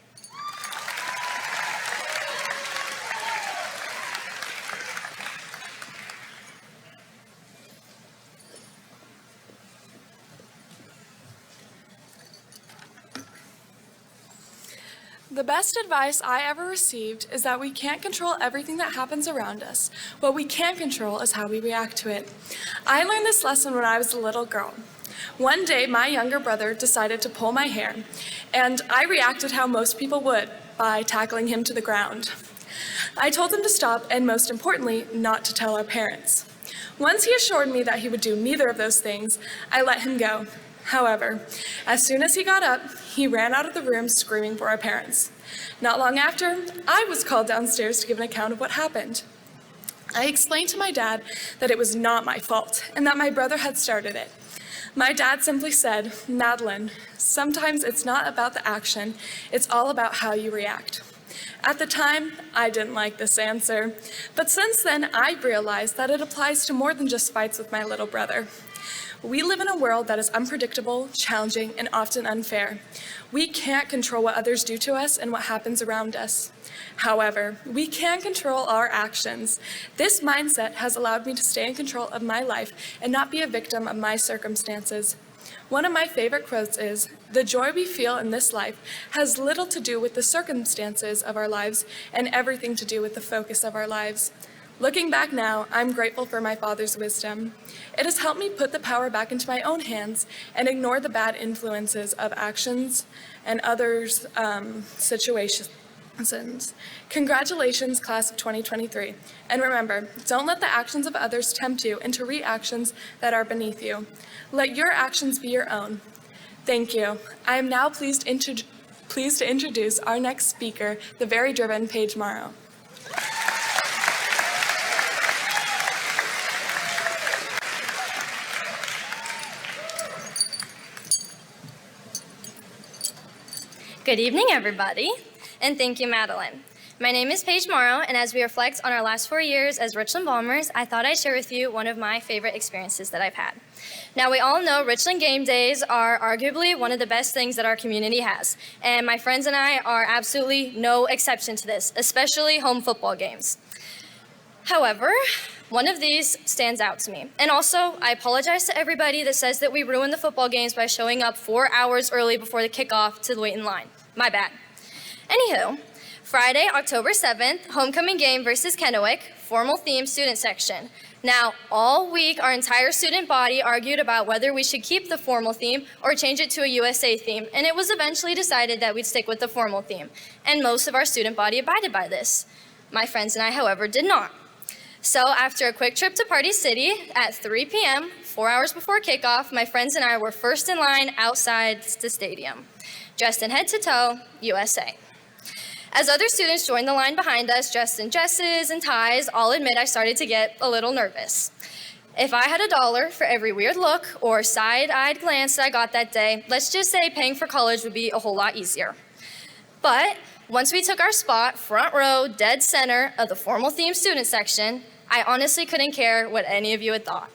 The best advice I ever received is that we can't control everything that happens around us. What we can control is how we react to it. I learned this lesson when I was a little girl. One day, my younger brother decided to pull my hair, and I reacted how most people would, by tackling him to the ground. I told him to stop, and most importantly, not to tell our parents. Once he assured me that he would do neither of those things, I let him go. However, as soon as he got up, he ran out of the room screaming for our parents. Not long after, I was called downstairs to give an account of what happened. I explained to my dad that it was not my fault and that my brother had started it. My dad simply said, "Madeline, sometimes it's not about the action, it's all about how you react." At the time, I didn't like this answer, but since then, I've realized that it applies to more than just fights with my little brother. We live in a world that is unpredictable, challenging, and often unfair. We can't control what others do to us and what happens around us. However, we can control our actions. This mindset has allowed me to stay in control of my life and not be a victim of my circumstances. One of my favorite quotes is, "The joy we feel in this life has little to do with the circumstances of our lives and everything to do with the focus of our lives." Looking back now, I'm grateful for my father's wisdom. It has helped me put the power back into my own hands and ignore the bad influences of actions and others' situations. Congratulations, class of 2023. And remember, don't let the actions of others tempt you into reactions that are beneath you. Let your actions be your own. Thank you. I am now pleased to introduce our next speaker, the very driven Paige Morrow. Good evening, everybody, and thank you, Madeline. My name is Paige Morrow, and as we reflect on our last 4 years as Richland Bombers, I thought I'd share with you one of my favorite experiences that I've had. Now, we all know Richland game days are arguably one of the best things that our community has, and my friends and I are absolutely no exception to this, especially home football games. However, One of these stands out to me. And also, I apologize to everybody that says that we ruin the football games by showing up 4 hours early before the kickoff to wait in line. My bad. Anywho, Friday, October 7th, homecoming game versus Kennewick, formal theme student section. Now, all week, our entire student body argued about whether we should keep the formal theme or change it to a USA theme, and it was eventually decided that we'd stick with the formal theme, and most of our student body abided by this. My friends and I, however, did not. So after a quick trip to Party City at 3 p.m., 4 hours before kickoff, my friends and I were first in line outside the stadium, dressed in head to toe, USA. As other students joined the line behind us, dressed in dresses and ties, I'll admit I started to get a little nervous. If I had $1 for every weird look or side-eyed glance that I got that day, let's just say paying for college would be a whole lot easier. But once we took our spot, front row, dead center of the formal theme student section, I honestly couldn't care what any of you had thought.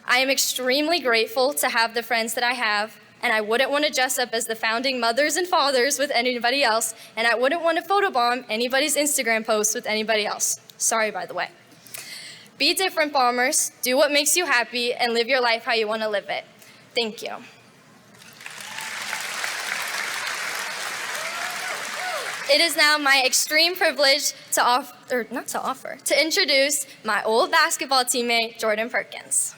I am extremely grateful to have the friends that I have, and I wouldn't want to dress up as the founding mothers and fathers with anybody else, and I wouldn't want to photobomb anybody's Instagram posts with anybody else. Sorry, by the way. Be different, Bombers. Do what makes you happy and live your life how you want to live it. Thank you. It is now my extreme privilege to introduce my old basketball teammate, Jordan Perkins.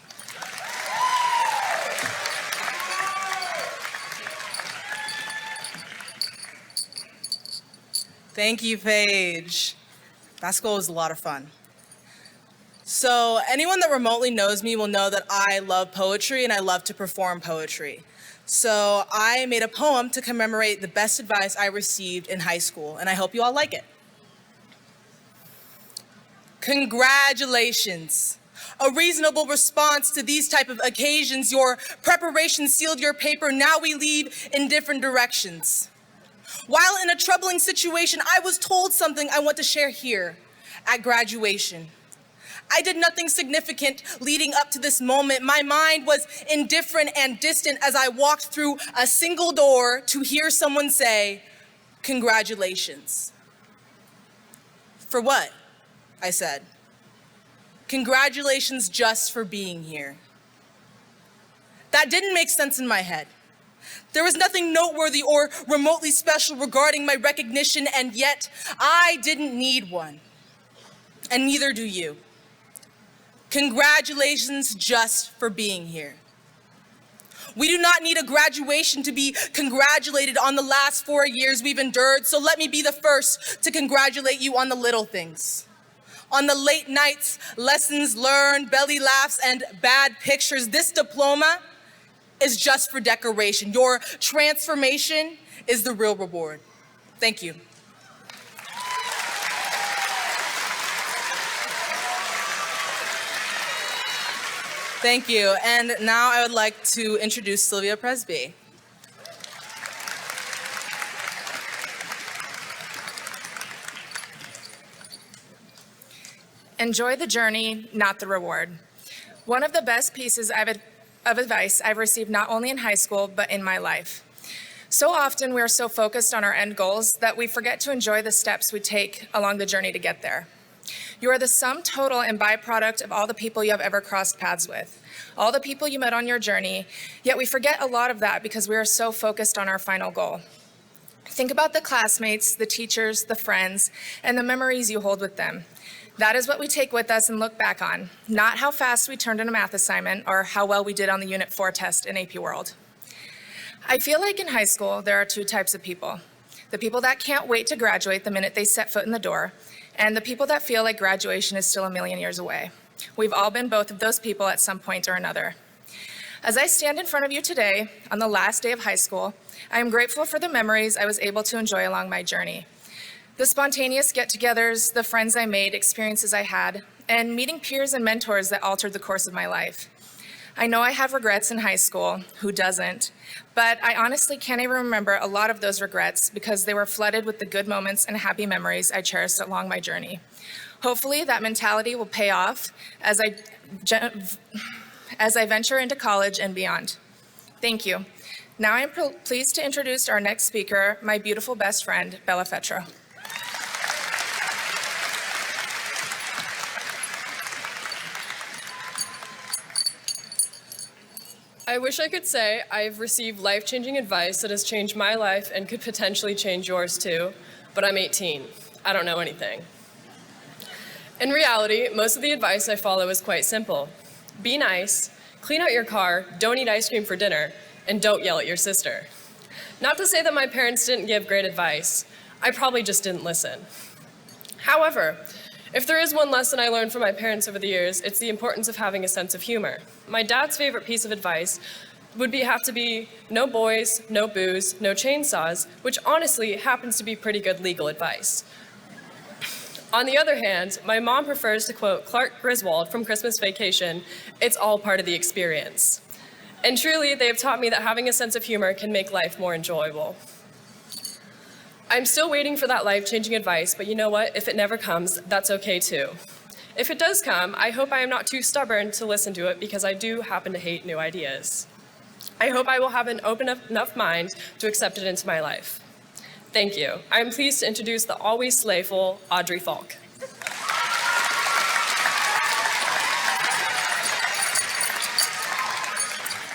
Thank you, Paige. Basketball was a lot of fun. So anyone that remotely knows me will know that I love poetry and I love to perform poetry. So I made a poem to commemorate the best advice I received in high school, and I hope you all like it. Congratulations. A reasonable response to these type of occasions. Your preparation sealed your paper. Now we leave in different directions. While in a troubling situation, I was told something I want to share here at graduation. I did nothing significant leading up to this moment. My mind was indifferent and distant as I walked through a single door to hear someone say, "Congratulations." For what? I said. Congratulations just for being here. That didn't make sense in my head. There was nothing noteworthy or remotely special regarding my recognition, and yet I didn't need one. And neither do you. Congratulations just for being here. We do not need a graduation to be congratulated on the last 4 years we've endured, so let me be the first to congratulate you on the little things. On the late nights, lessons learned, belly laughs, and bad pictures. This diploma is just for decoration. Your transformation is the real reward. Thank you. Thank you. And now I would like to introduce Silvia Presby. Enjoy the journey, not the reward. One of the best pieces of advice I've received not only in high school, but in my life. So often we are so focused on our end goals that we forget to enjoy the steps we take along the journey to get there. You are the sum total and byproduct of all the people you have ever crossed paths with, all the people you met on your journey, yet we forget a lot of that because we are so focused on our final goal. Think about the classmates, the teachers, the friends, and the memories you hold with them. That is what we take with us and look back on, not how fast we turned in a math assignment or how well we did on the Unit 4 test in AP World. I feel like in high school, there are two types of people. The people that can't wait to graduate the minute they set foot in the door, and the people that feel like graduation is still a million years away. We've all been both of those people at some point or another. As I stand in front of you today, on the last day of high school, I am grateful for the memories I was able to enjoy along my journey. The spontaneous get-togethers, the friends I made, experiences I had, and meeting peers and mentors that altered the course of my life. I know I have regrets in high school, who doesn't? But I honestly can't even remember a lot of those regrets because they were flooded with the good moments and happy memories I cherished along my journey. Hopefully that mentality will pay off as I venture into college and beyond. Thank you. Now I am pleased to introduce our next speaker, my beautiful best friend, Isabella Fetrow. I wish I could say I've received life-changing advice that has changed my life and could potentially change yours too, but I'm 18. I don't know anything. In reality, most of the advice I follow is quite simple. Be nice, clean out your car, don't eat ice cream for dinner, and don't yell at your sister. Not to say that my parents didn't give great advice. I probably just didn't listen. However, if there is one lesson I learned from my parents over the years, it's the importance of having a sense of humor. My dad's favorite piece of advice would have to be no boys, no booze, no chainsaws, which honestly happens to be pretty good legal advice. On the other hand, my mom prefers to quote Clark Griswold from Christmas Vacation, "It's all part of the experience." And truly, they have taught me that having a sense of humor can make life more enjoyable. I'm still waiting for that life-changing advice, but you know what? If it never comes, that's okay too. If it does come, I hope I am not too stubborn to listen to it because I do happen to hate new ideas. I hope I will have an open enough mind to accept it into my life. Thank you. I am pleased to introduce the always slayful Audrey Faulk.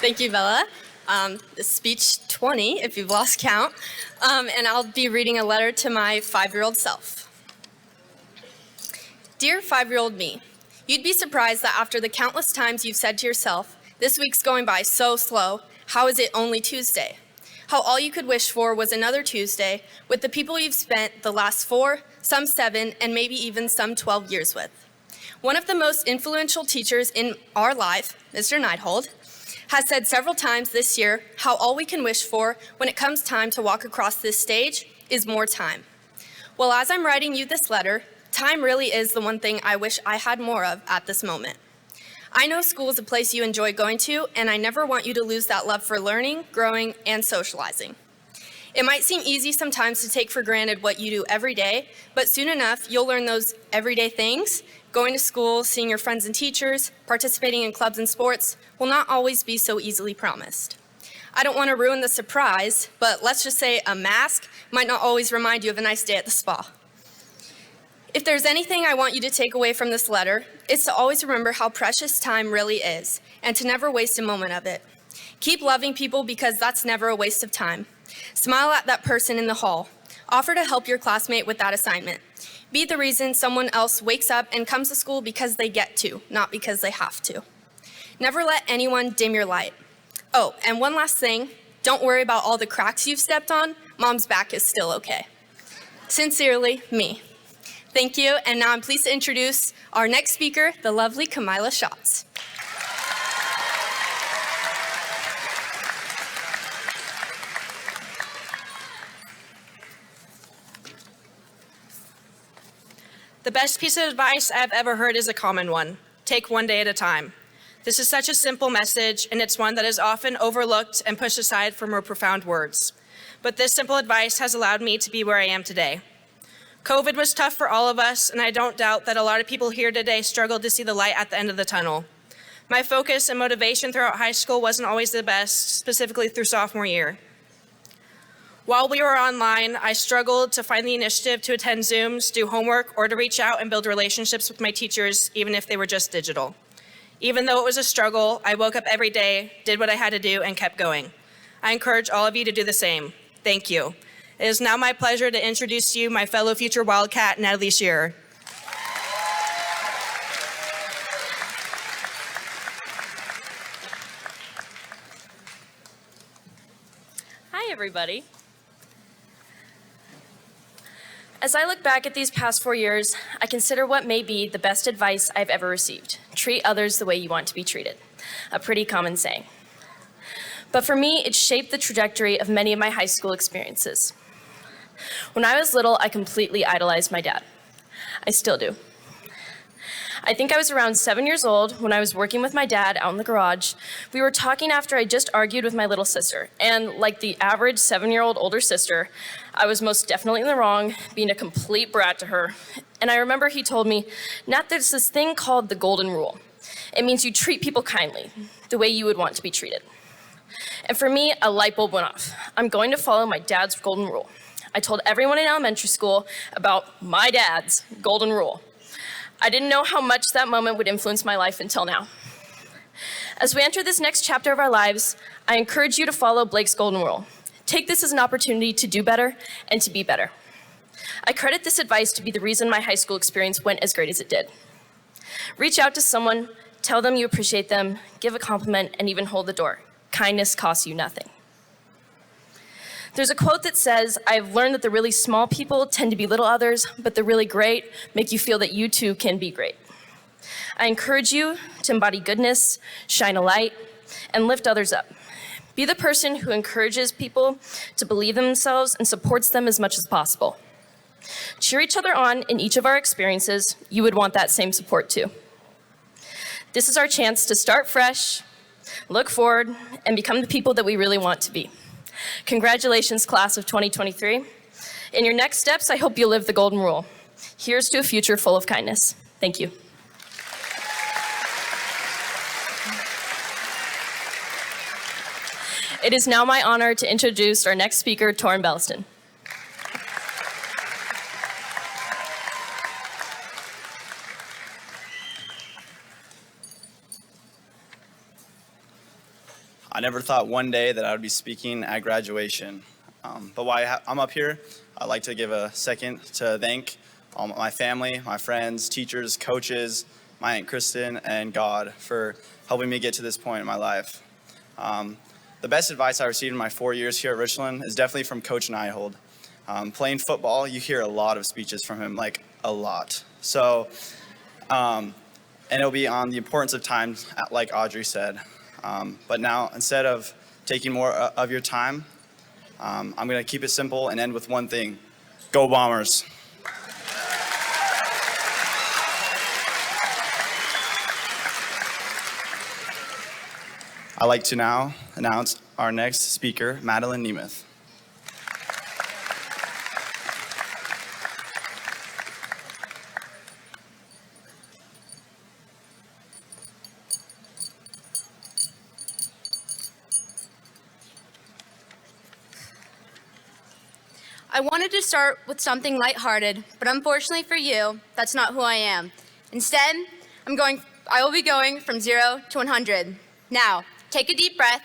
Thank you, Bella. This is speech 20, if you've lost count, and I'll be reading a letter to my 5-year-old self. Dear 5-year-old me, you'd be surprised that after the countless times you've said to yourself, "This week's going by so slow, how is it only Tuesday?" How all you could wish for was another Tuesday with the people you've spent the last 4, some 7, and maybe even some 12 years with. One of the most influential teachers in our life, Mr. Neidhold, has said several times this year how all we can wish for when it comes time to walk across this stage is more time. Well, as I'm writing you this letter, time really is the one thing I wish I had more of at this moment. I know school is a place you enjoy going to, and I never want you to lose that love for learning, growing, and socializing. It might seem easy sometimes to take for granted what you do every day, but soon enough, you'll learn those everyday things. Going to school, seeing your friends and teachers, participating in clubs and sports will not always be so easily promised. I don't want to ruin the surprise, but let's just say a mask might not always remind you of a nice day at the spa. If there's anything I want you to take away from this letter, it's to always remember how precious time really is, and to never waste a moment of it. Keep loving people because that's never a waste of time. Smile at that person in the hall. Offer to help your classmate with that assignment. Be the reason someone else wakes up and comes to school because they get to, not because they have to. Never let anyone dim your light. Oh, and one last thing, don't worry about all the cracks you've stepped on. Mom's back is still okay. Sincerely, me. Thank you, and now I'm pleased to introduce our next speaker, the lovely Kamilah Schatz. The best piece of advice I've ever heard is a common one. Take one day at a time. This is such a simple message, and it's one that is often overlooked and pushed aside for more profound words. But this simple advice has allowed me to be where I am today. COVID was tough for all of us, and I don't doubt that a lot of people here today struggled to see the light at the end of the tunnel. My focus and motivation throughout high school wasn't always the best, specifically through sophomore year. While we were online, I struggled to find the initiative to attend Zooms, do homework, or to reach out and build relationships with my teachers, even if they were just digital. Even though it was a struggle, I woke up every day, did what I had to do, and kept going. I encourage all of you to do the same. Thank you. It is now my pleasure to introduce to you my fellow future Wildcat, Natalie Scherer. Hi, everybody. As I look back at these past 4 years, I consider what may be the best advice I've ever received. Treat others the way you want to be treated. A pretty common saying. But for me, it shaped the trajectory of many of my high school experiences. When I was little, I completely idolized my dad. I still do. I think I was around 7 years old when I was working with my dad out in the garage. We were talking after I just argued with my little sister. And like the average 7-year-old older sister, I was most definitely in the wrong, being a complete brat to her. And I remember he told me, Nat, there's this thing called the golden rule. It means you treat people kindly, the way you would want to be treated. And for me, a light bulb went off. I'm going to follow my dad's golden rule. I told everyone in elementary school about my dad's golden rule. I didn't know how much that moment would influence my life until now. As we enter this next chapter of our lives, I encourage you to follow Blake's golden rule. Take this as an opportunity to do better and to be better. I credit this advice to be the reason my high school experience went as great as it did. Reach out to someone, tell them you appreciate them, give a compliment, and even hold the door. Kindness costs you nothing. There's a quote that says, "I've learned that the really small people tend to belittle others, but the really great make you feel that you too can be great." I encourage you to embody goodness, shine a light, and lift others up. Be the person who encourages people to believe in themselves and supports them as much as possible. Cheer each other on in each of our experiences. You would want that same support too. This is our chance to start fresh, look forward, and become the people that we really want to be. Congratulations, class of 2023. In your next steps, I hope you live the golden rule. Here's to a future full of kindness. Thank you. It is now my honor to introduce our next speaker, Torin Belliston. I never thought one day that I would be speaking at graduation. But while I'm up here, I'd like to give a second to thank all my family, my friends, teachers, coaches, my Aunt Kristen, and God for helping me get to this point in my life. The best advice I received in my 4 years here at Richland is definitely from Coach Nyhold. Playing football, you hear a lot of speeches from him, like a lot. So, and it'll be on the importance of time, like Audrey said. But now, instead of taking more of your time, I'm going to keep it simple and end with one thing. Go Bombers. I'd like to now announce our next speaker, Madeline Nemeth. I wanted to start with something lighthearted, but unfortunately for you, that's not who I am. Instead, I will be going from 0 to 100. Now, take a deep breath,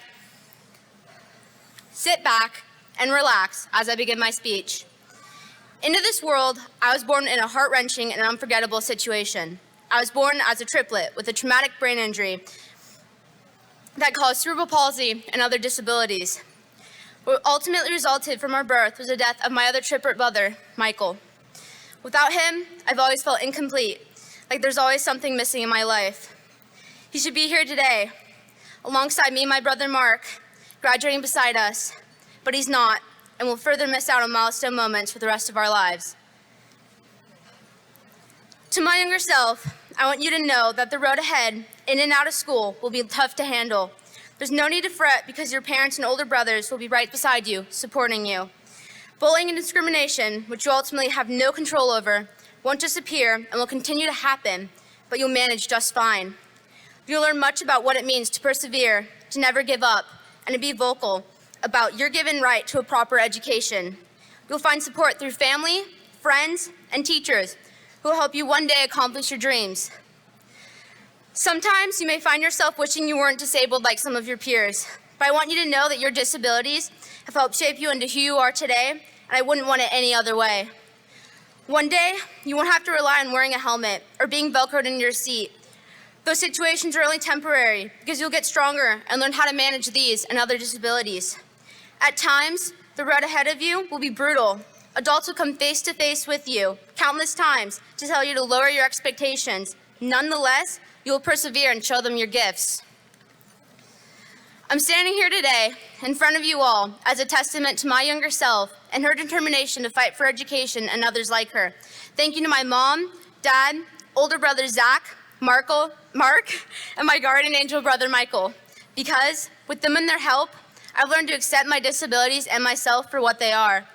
sit back, and relax as I begin my speech. Into this world, I was born in a heart-wrenching and unforgettable situation. I was born as a triplet with a traumatic brain injury that caused cerebral palsy and other disabilities. What ultimately resulted from our birth was the death of my other triplet brother, Michael. Without him, I've always felt incomplete, like there's always something missing in my life. He should be here today, alongside me and my brother Mark, graduating beside us, but he's not, and will further miss out on milestone moments for the rest of our lives. To my younger self, I want you to know that the road ahead, in and out of school, will be tough to handle. There's no need to fret because your parents and older brothers will be right beside you, supporting you. Bullying and discrimination, which you ultimately have no control over, won't disappear and will continue to happen, but you'll manage just fine. You'll learn much about what it means to persevere, to never give up, and to be vocal about your given right to a proper education. You'll find support through family, friends, and teachers who will help you one day accomplish your dreams. Sometimes you may find yourself wishing you weren't disabled like some of your peers, but I want you to know that your disabilities have helped shape you into who you are today, and I wouldn't want it any other way. One day, you won't have to rely on wearing a helmet or being Velcroed in your seat. Those situations are only temporary because you'll get stronger and learn how to manage these and other disabilities. At times, the road ahead of you will be brutal. Adults will come face to face with you countless times to tell you to lower your expectations. Nonetheless, you will persevere and show them your gifts. I'm standing here today in front of you all as a testament to my younger self and her determination to fight for education and others like her. Thank you to my mom, dad, older brother Zach, Mark, and my guardian angel brother Michael. Because with them and their help, I've learned to accept my disabilities and myself for what they are.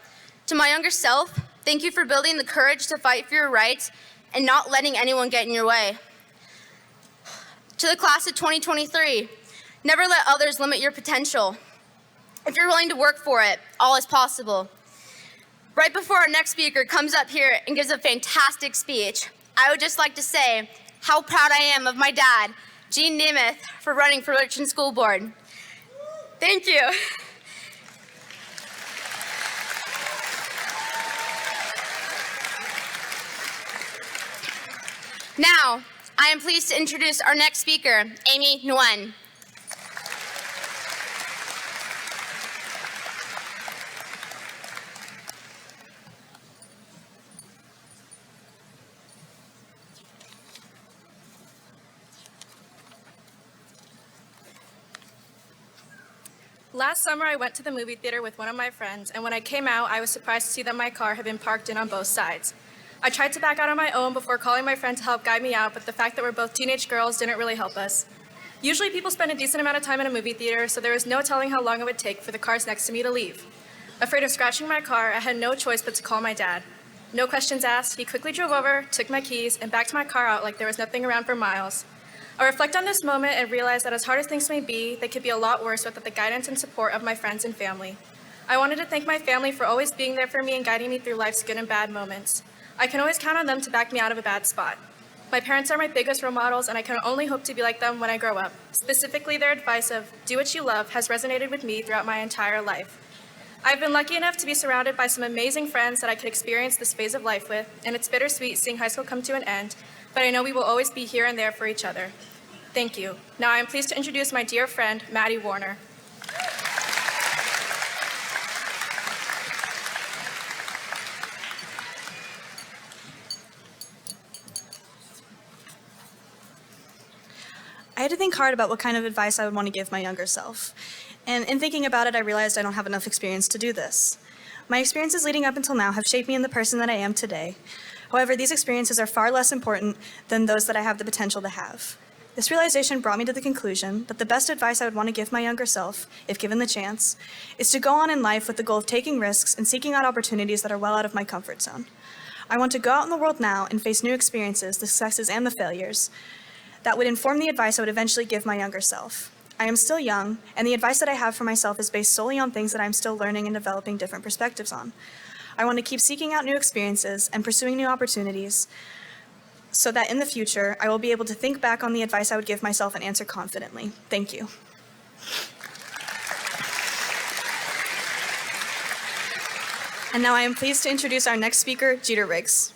To my younger self, thank you for building the courage to fight for your rights and not letting anyone get in your way. To the class of 2023, never let others limit your potential. If you're willing to work for it, all is possible. Right before our next speaker comes up here and gives a fantastic speech, I would just like to say how proud I am of my dad Jean Nemeth for running for Richland School Board. Thank you. Now, I am pleased to introduce our next speaker, Amy Nguyen. Last summer, I went to the movie theater with one of my friends, and when I came out, I was surprised to see that my car had been parked in on both sides. I tried to back out on my own before calling my friend to help guide me out, but the fact that we're both teenage girls didn't really help us. Usually people spend a decent amount of time in a movie theater, so there was no telling how long it would take for the cars next to me to leave. Afraid of scratching my car, I had no choice but to call my dad. No questions asked, he quickly drove over, took my keys, and backed my car out like there was nothing around for miles. I reflect on this moment and realize that as hard as things may be, they could be a lot worse without the guidance and support of my friends and family. I wanted to thank my family for always being there for me and guiding me through life's good and bad moments. I can always count on them to back me out of a bad spot. My parents are my biggest role models, and I can only hope to be like them when I grow up. Specifically, their advice of do what you love has resonated with me throughout my entire life. I've been lucky enough to be surrounded by some amazing friends that I could experience this phase of life with, and it's bittersweet seeing high school come to an end, but I know we will always be here and there for each other. Thank you. Now I am pleased to introduce my dear friend, Madeline Warner. I had to think hard about what kind of advice I would want to give my younger self. And in thinking about it, I realized I don't have enough experience to do this. My experiences leading up until now have shaped me in the person that I am today. However, these experiences are far less important than those that I have the potential to have. This realization brought me to the conclusion that the best advice I would want to give my younger self, if given the chance, is to go on in life with the goal of taking risks and seeking out opportunities that are well out of my comfort zone. I want to go out in the world now and face new experiences, the successes and the failures, that would inform the advice I would eventually give my younger self. I am still young, and the advice that I have for myself is based solely on things that I'm still learning and developing different perspectives on. I want to keep seeking out new experiences and pursuing new opportunities so that in the future, I will be able to think back on the advice I would give myself and answer confidently. Thank you. And now I am pleased to introduce our next speaker, Jeter Riggs.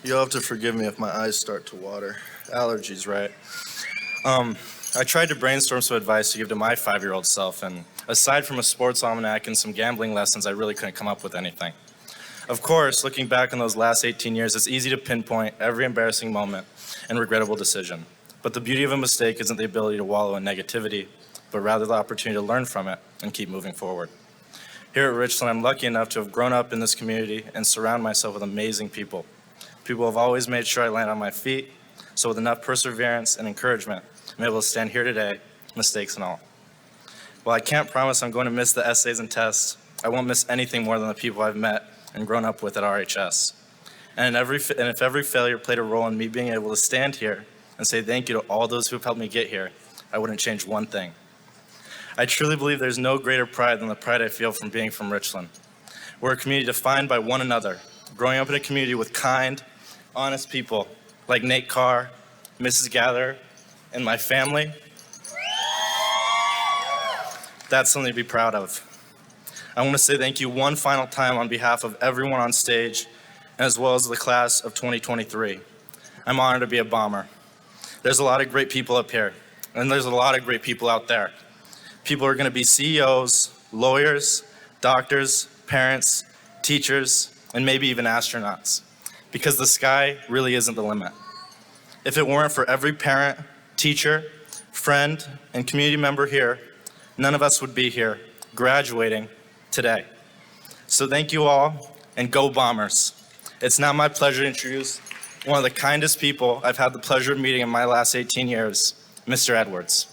You'll have to forgive me if my eyes start to water. Allergies, right? I tried to brainstorm some advice to give to my 5-year-old self, and aside from a sports almanac and some gambling lessons, I really couldn't come up with anything. Of course, looking back on those last 18 years, it's easy to pinpoint every embarrassing moment and regrettable decision. But the beauty of a mistake isn't the ability to wallow in negativity, but rather the opportunity to learn from it and keep moving forward. Here at Richland, I'm lucky enough to have grown up in this community and surround myself with amazing people. People have always made sure I land on my feet, so with enough perseverance and encouragement, I'm able to stand here today, mistakes and all. While I can't promise I'm going to miss the essays and tests, I won't miss anything more than the people I've met and grown up with at RHS. And if every failure played a role in me being able to stand here and say thank you to all those who have helped me get here, I wouldn't change one thing. I truly believe there's no greater pride than the pride I feel from being from Richland. We're a community defined by one another, growing up in a community with kind, honest people like Nate Carr, Mrs. Gather, and my family. That's something to be proud of. I want to say thank you one final time on behalf of everyone on stage, as well as the class of 2023. I'm honored to be a Bomber. There's a lot of great people up here, and there's a lot of great people out there. People are going to be CEOs, lawyers, doctors, parents, teachers, and maybe even astronauts, because the sky really isn't the limit. If it weren't for every parent, teacher, friend, and community member here, none of us would be here graduating today. So thank you all, and go Bombers. It's now my pleasure to introduce one of the kindest people I've had the pleasure of meeting in my last 18 years, Mr. Edwards.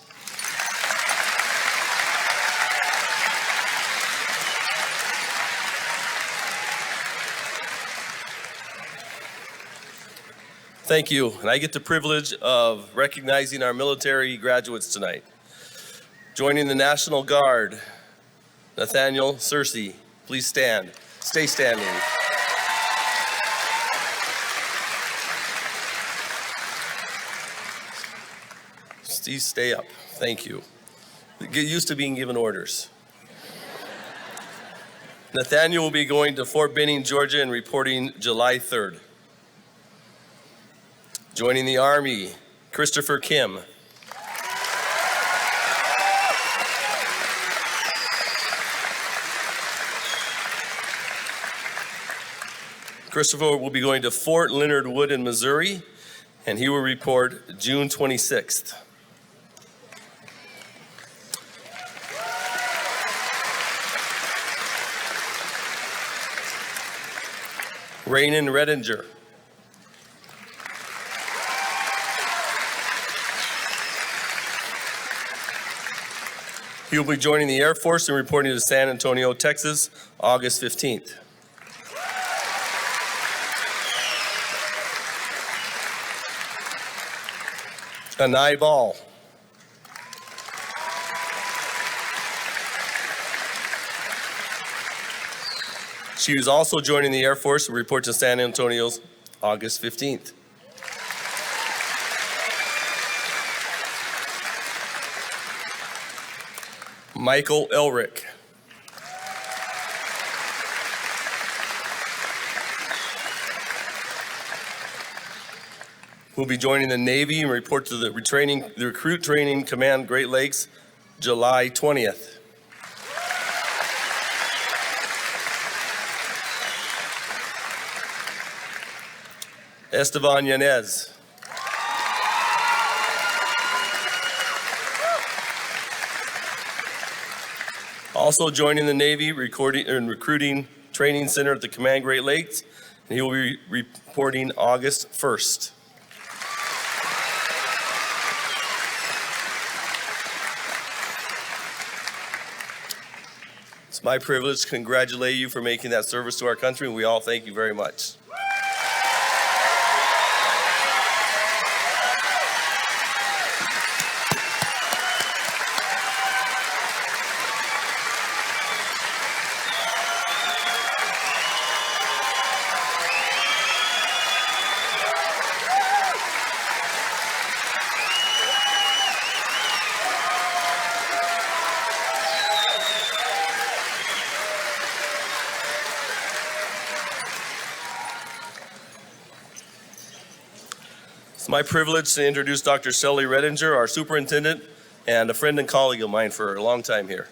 Thank you, and I get the privilege of recognizing our military graduates tonight. Joining the National Guard, Nathaniel Searcy, please stand. Stay standing. Please stay up. Thank you. Get used to being given orders. Nathaniel will be going to Fort Benning, Georgia, and reporting July 3rd. Joining the Army, Christopher Kim. Christopher will be going to Fort Leonard Wood in Missouri, and he will report June 26th. Raynon Redinger. He will be joining the Air Force and reporting to San Antonio, Texas, August 15th. Anai Ball. She is also joining the Air Force to report to San Antonio, August 15th. Michael Elrick. Will be joining the Navy and report to the Recruit Training Command Great Lakes, July 20th. Esteban Yanez. Also joining the Navy Recruiting Training Center at the Command Great Lakes, and he will be reporting August 1st. It's my privilege to congratulate you for making that service to our country, and we all thank you very much. It's my privilege to introduce Dr. Shelley Redinger, our superintendent, and a friend and colleague of mine for a long time here.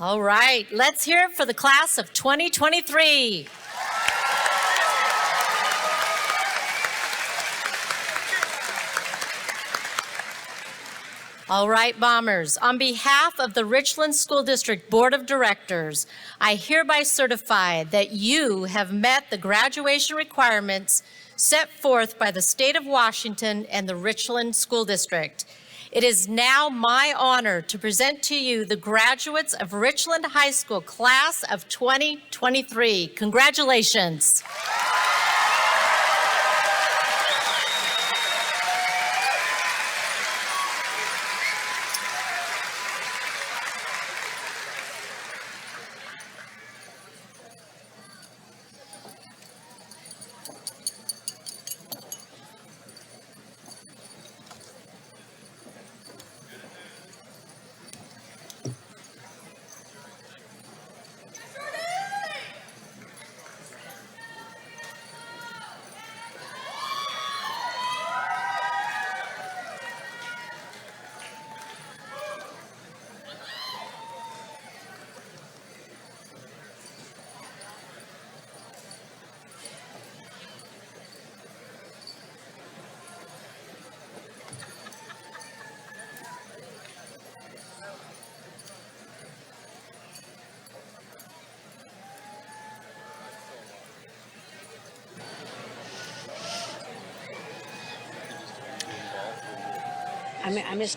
All right, let's hear it for the class of 2023. All right, Bombers, on behalf of the Richland School District Board of Directors, I hereby certify that you have met the graduation requirements set forth by the state of Washington and the Richland School District. It is now my honor to present to you the graduates of Richland High School class of 2023. Congratulations.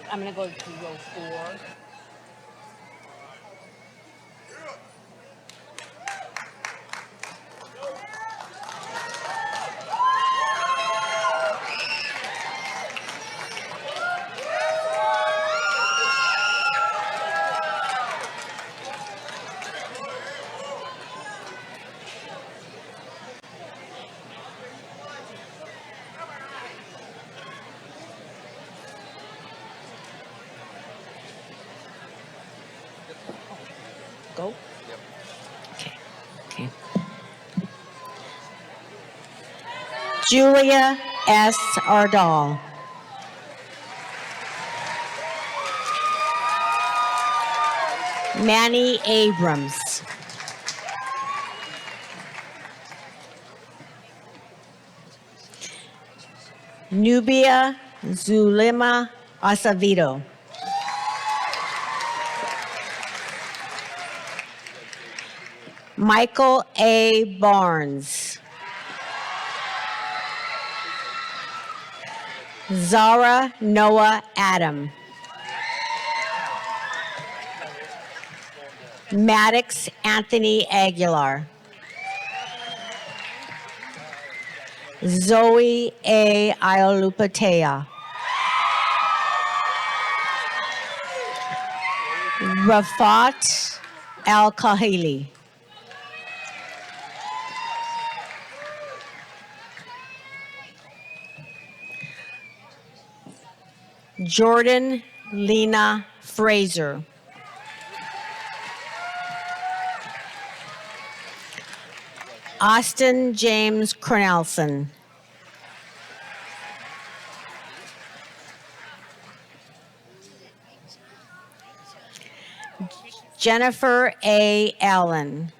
I'm gonna go to row 4. Go? Okay. Okay. Julia S. Ardall. Manny Abrams. Nubia Zulema Acevedo. Michael A. Barnes. Zara Noah Adam. Maddox Anthony Aguilar. Zoe A. Iolupatea. Rafat Al-Kahili. Jordan Lena Fraser. Austin James Cornelson. Jennifer A. Allen.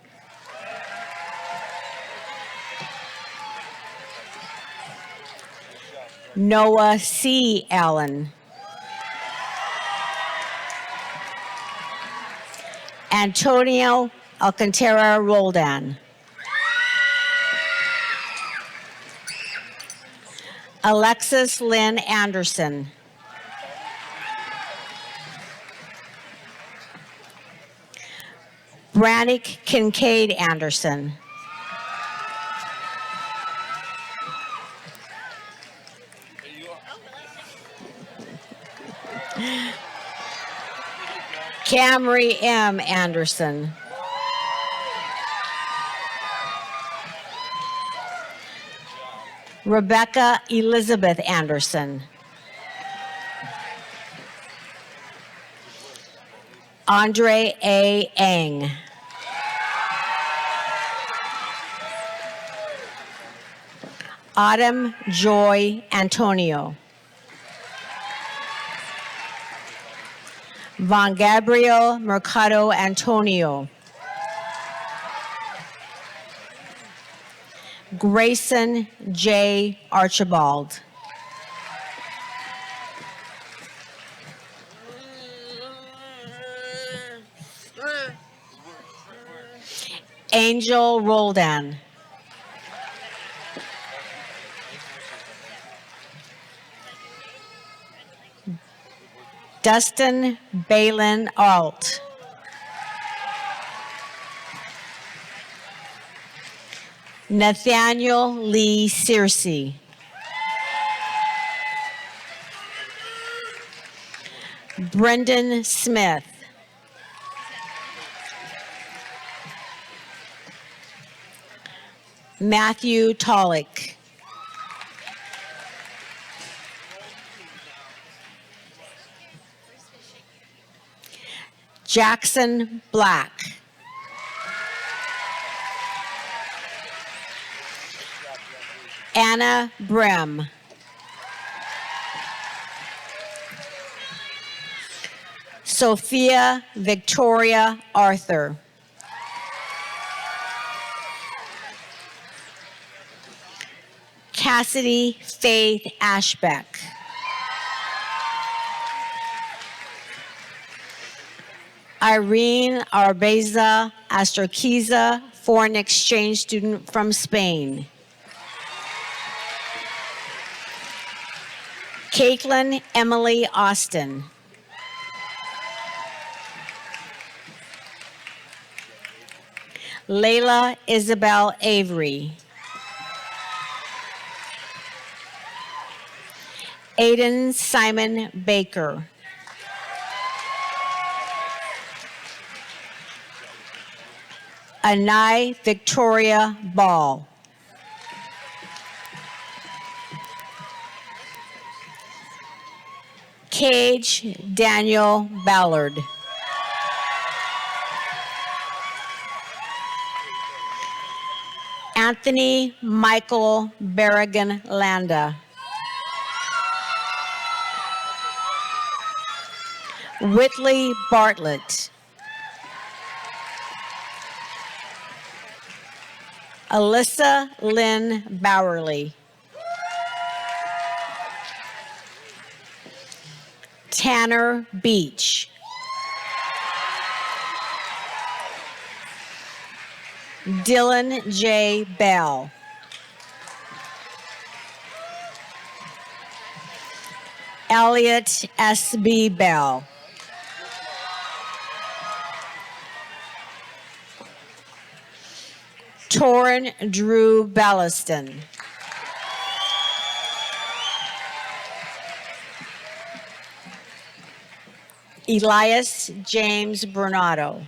Noah C. Allen. Antonio Alcantara Roldan. Alexis Lynn Anderson. Brannick Kincaid Anderson. Camry M. Anderson. Rebecca Elizabeth Anderson. Andre A. Eng. Autumn Joy Antonio. Von Gabriel Mercado Antonio. Grayson J. Archibald. Angel Roldan. Dustin Balin Alt. Nathaniel Lee Searcy. Brendan Smith. Matthew Tolick. Jackson Black. Anna Brem. Sophia Victoria Arthur. Cassidy Faith Ashbeck. Irene Arbeza Astroquiza, foreign exchange student from Spain. Caitlin Emily Austin. Layla Isabel Avery. Aiden Simon Baker. Anai Victoria Ball. Cage Daniel Ballard. Anthony Michael Berrigan Landa. Whitley Bartlett. Alyssa Lynn Bowerly. Tanner Beach. Dylan J. Bell. Elliot S.B. Bell. Torin Drew Belliston. Elias James Bernardo.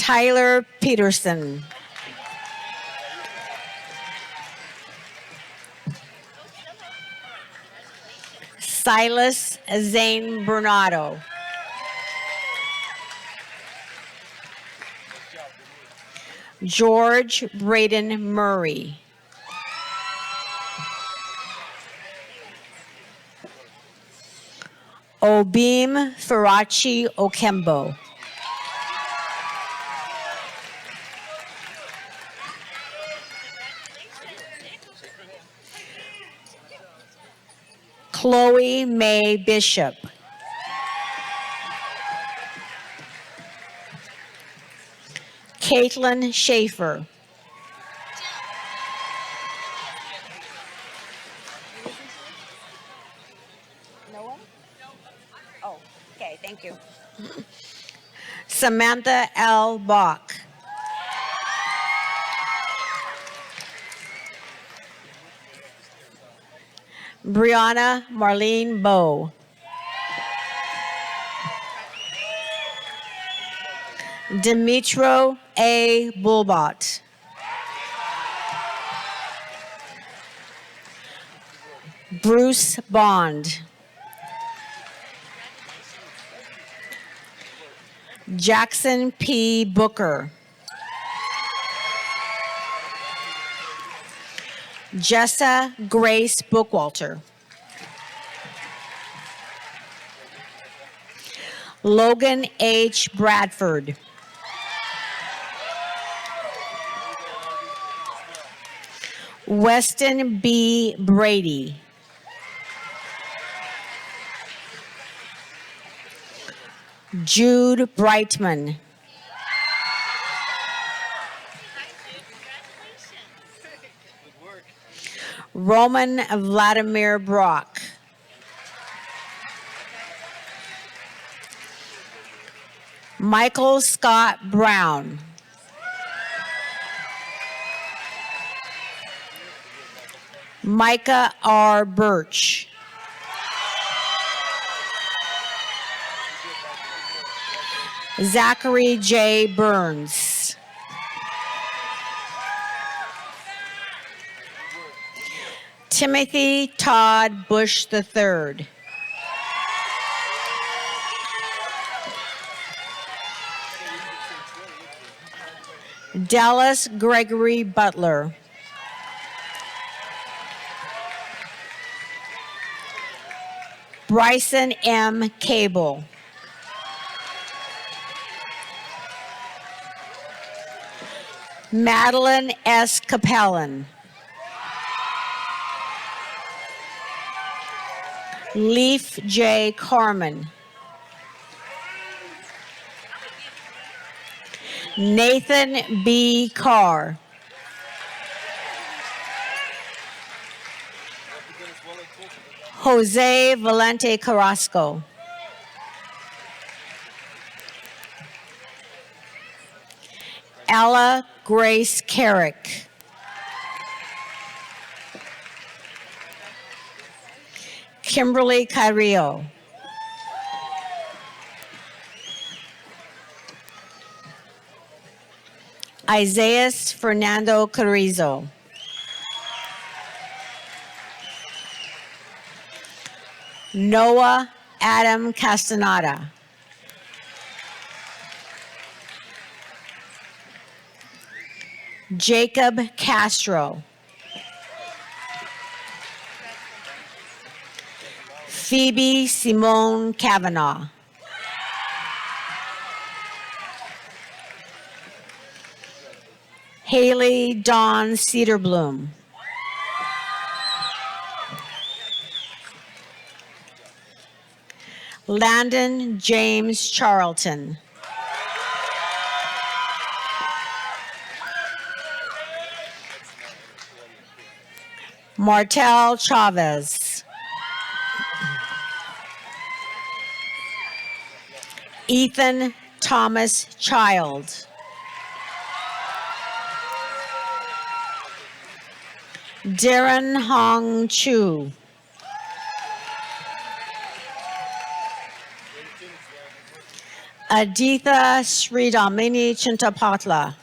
Tyler Peterson. Silas Zane Bernardo. George Braden Murray. Obim Farachi Okembo. Chloe Mae Bishop. Caitlin Schaefer. No one? Oh, okay, thank you. Samantha L. Bach. Brianna Marlene Bowe. Dimitro A. Bulbot. Bruce Bond. Jackson P. Booker. Jessa Grace Bookwalter. Logan H. Bradford. Weston B. Brady. Jude Brightman. Roman Vladimir Brock. Michael Scott Brown. Micah R. Birch. Zachary J. Burns. Timothy Todd Bush III. Dallas Gregory Butler. Bryson M. Cable. Madeline S. Capellan. Leaf J. Carmen. Nathan B. Carr. Jose Valente Carrasco. Ella Grace Carrick. Kimberly Carrillo. Isaias Fernando Carrizo. Noah Adam Castaneda. Jacob Castro. Phoebe Simone Kavanaugh. Haley Dawn Cedarblum. Landon James Charlton. Martel Chavez. Ethan Thomas Child. Darren Hong Chu. Aditha Sridamini Chintapatla.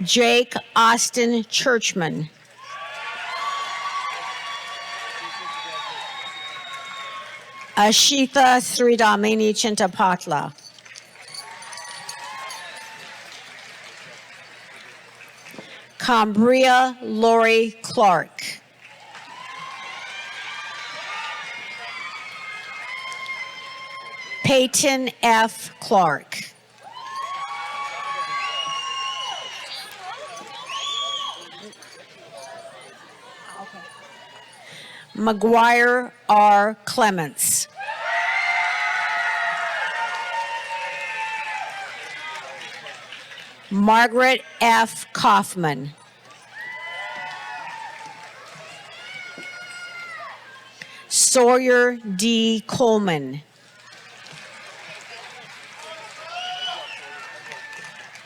Jake Austin Churchman. Ashitha Sridamini Chintapatla. Cambria Lori Clark. Peyton F. Clark. McGuire R. Clements. Margaret F. Kaufman. Sawyer D. Coleman.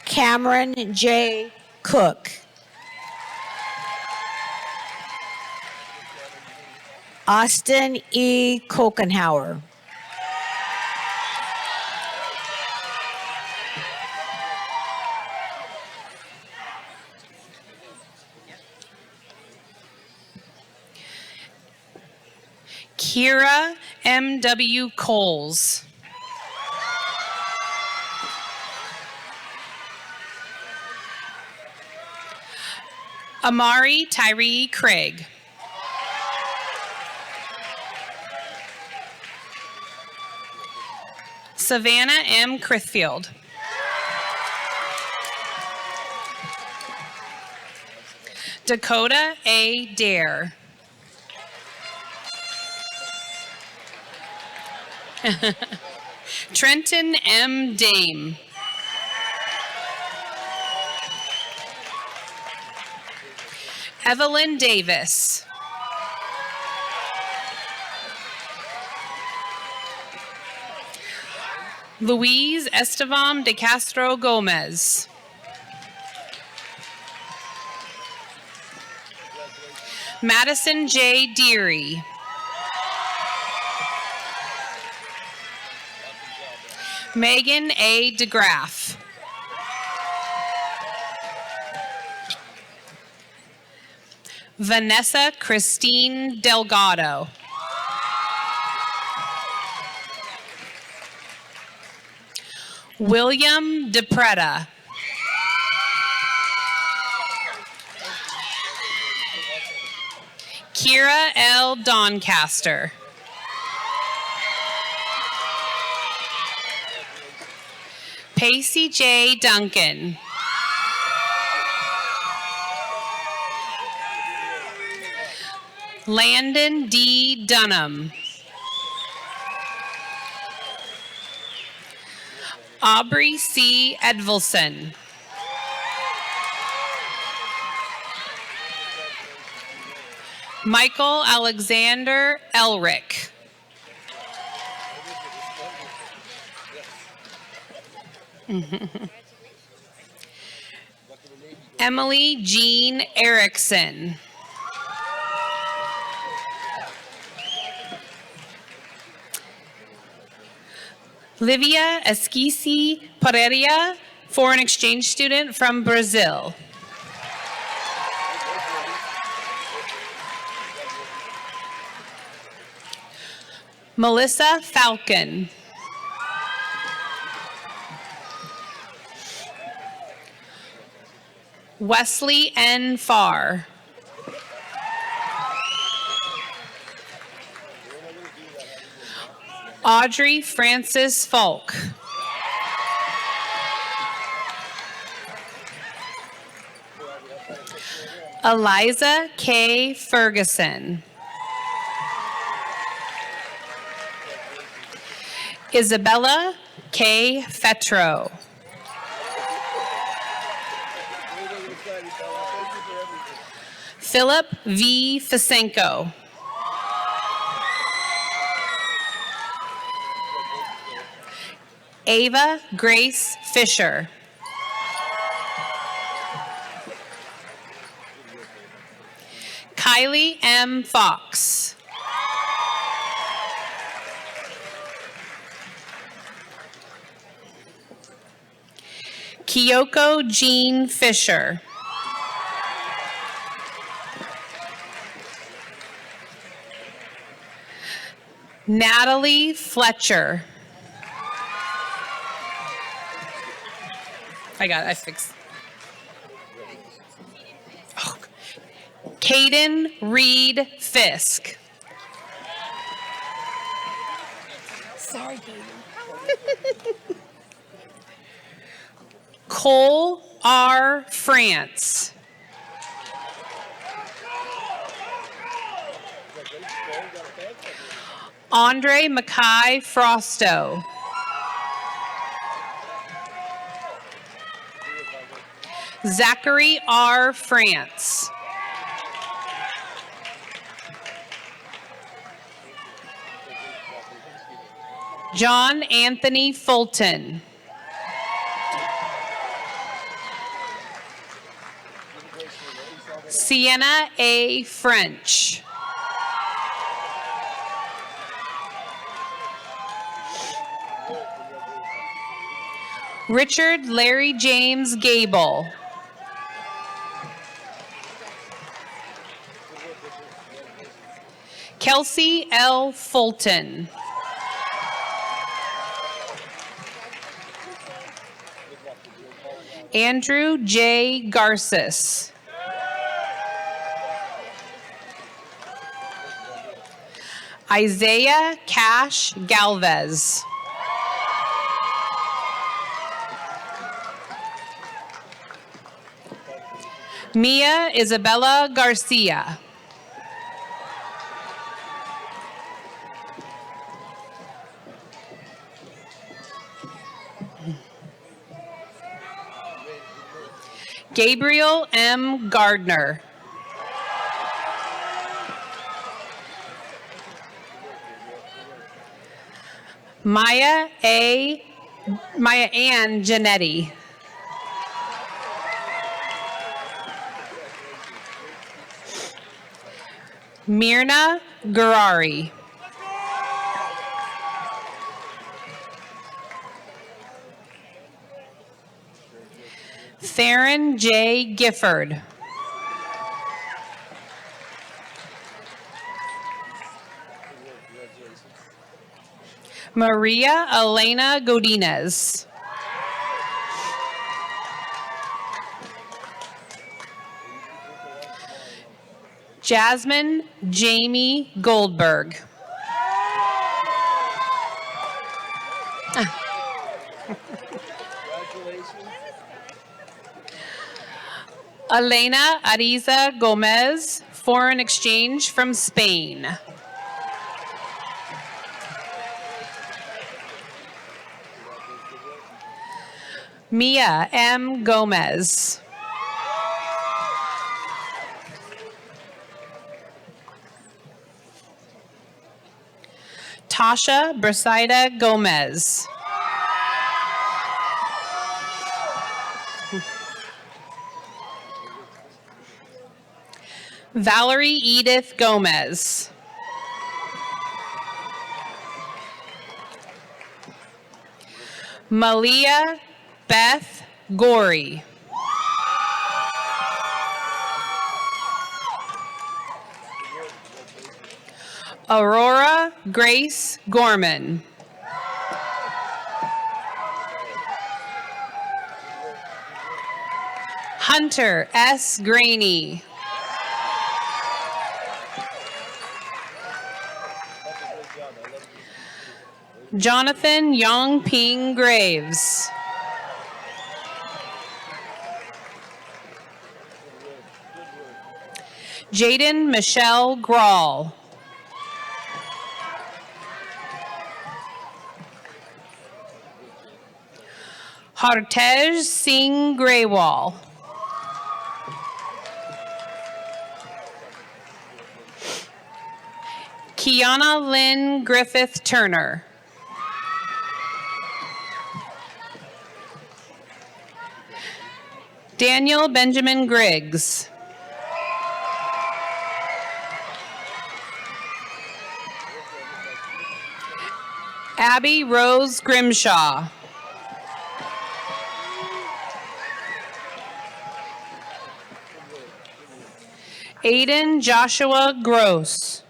Cameron J. Cook. Austin E. Kokenhauer. Kira M.W. Coles. Amari Tyree Craig. Savannah M. Crithfield. Dakota A. Dare. Trenton M. Dame. Evelyn Davis. Louise Estevam de Castro Gomez. Madison J. Deary. Megan A. DeGraff. Vanessa Christine Delgado. William DePretta. Kira L. Doncaster. Pacey J. Duncan. Landon D. Dunham. Aubrey C. Edvilson. Michael Alexander Elric. Emily Jean Erickson. Livia Esquisi Pereira, foreign exchange student from Brazil. Melissa Falcon. Wesley N. Farr. Audrey Frances Faulk. Eliza K. Ferguson. Isabella K. Fetrow. Philip V. Fisenko. Ava Grace Fisher. Kylie M. Fox. Kyoko Jean Fisher. Natalie Fletcher. I fixed. Oh. Caden Reed Fisk. Sorry, baby. Cole R. France. Andre Mackay Frosto. Zachary R. France. John Anthony Fulton. Sienna A. French. Richard Larry James Gable. Kelsey L. Fulton. Andrew J. Garces. Isaiah Cash Galvez. Mia Isabella Garcia. Gabriel M. Gardner. Myah Ann Genetti. Myrna Garari. Theron J. Gifford. Maria Elena Godinez. Jasmine Jamie Goldberg. Elena Ariza Gomez, foreign exchange from Spain. Mia M. Gomez. Tasha Brisaida Gomez. Valerie Edith Gomez. Malia Beth Gorey. Aurora Grace Gorman. Hunter S. Graney. Jonathan Yongping Graves. Jaden Michelle Grawl. Hartej Singh Graywall. Kiana Lynn Griffith Turner. Daniel Benjamin Griggs. Abby Rose Grimshaw. Aiden Joshua Gross.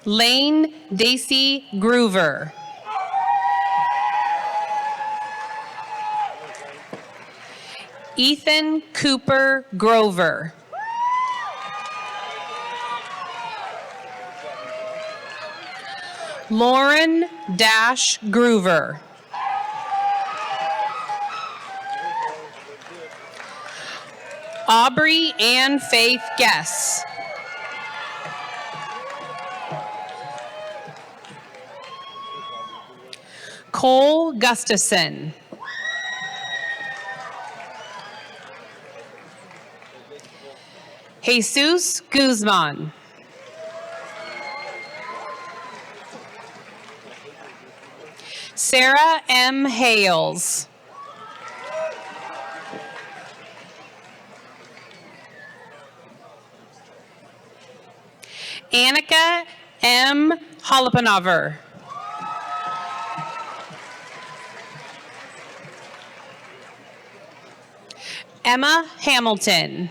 Lane Daisy Groover. Ethan Cooper Grover. Lauren Dash Groover. Aubrey Ann Faith Guess. Cole Gustafson. Jesus Guzman. Sarah M. Hales. Annika M. Holopanover. Emma Hamilton.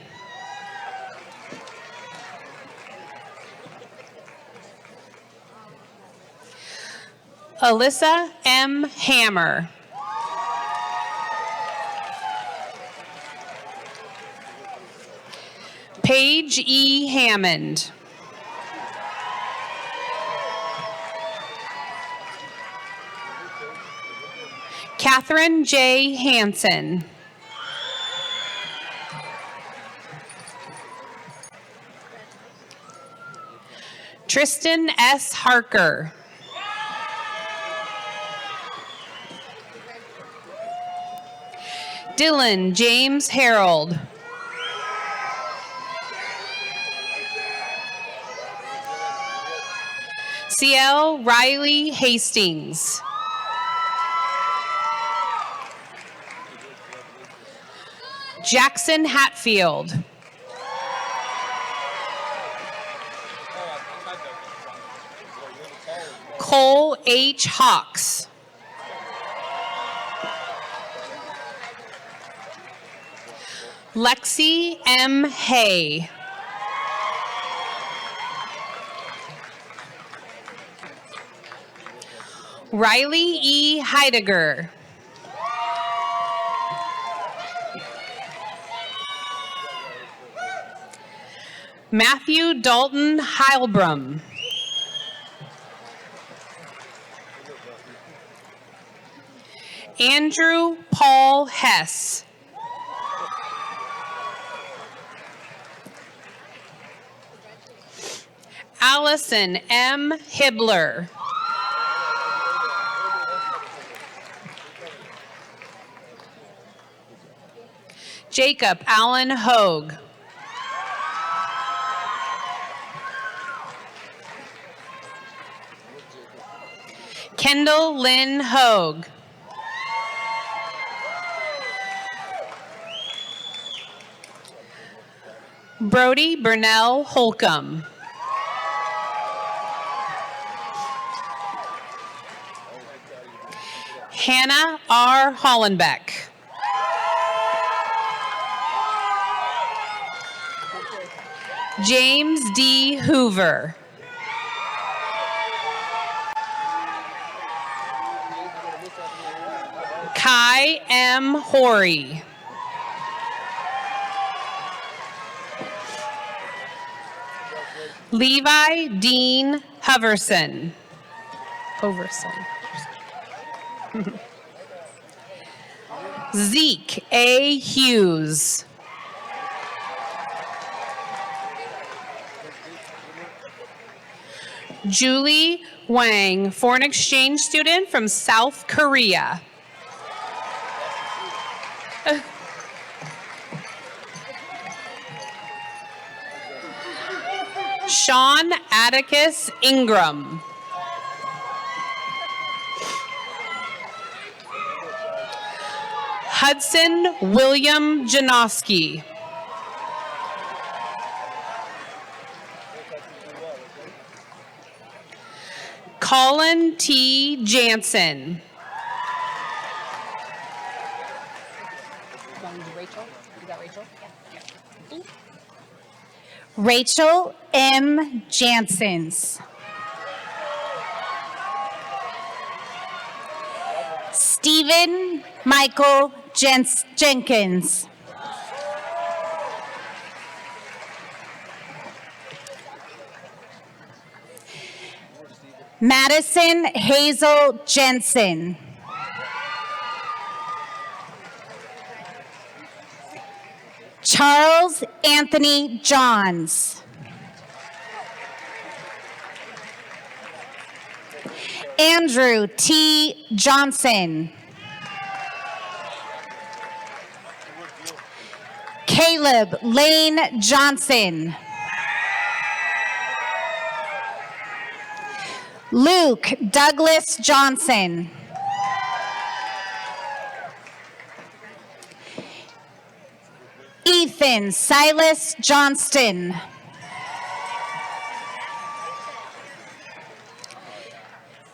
Alyssa M. Hammer. Paige E. Hammond. Kathryn J. Hansen. Tristan S. Harker. Dylan James Harold. CL Riley Hastings. Jackson Hatfield. Cole H. Hawks. Lexi M. Hay. Riley E. Heidegger. Matthew Dalton Heilbrum. Andrew Paul Hess. Allison M. Hibbler. Jacob Allen Hogue. Kendall Lynn Hogue. Brody Burnell Holcomb. Hannah R. Hollenbeck. James D. Hoover. Kai M. Horry. Levi Dean Hoverson. Zeke A. Hughes. Julie Wang, foreign exchange student from South Korea. Sean Atticus Ingram. Hudson William Janoski. Colin T. Jansen. Rachel M. Jansens. Stephen Michael Jenkins. Madison Hazel Jensen. Charles Anthony Johns. Andrew T. Johnson. Caleb Lane Johnson. Luke Douglas Johnson. Ethan Silas Johnston.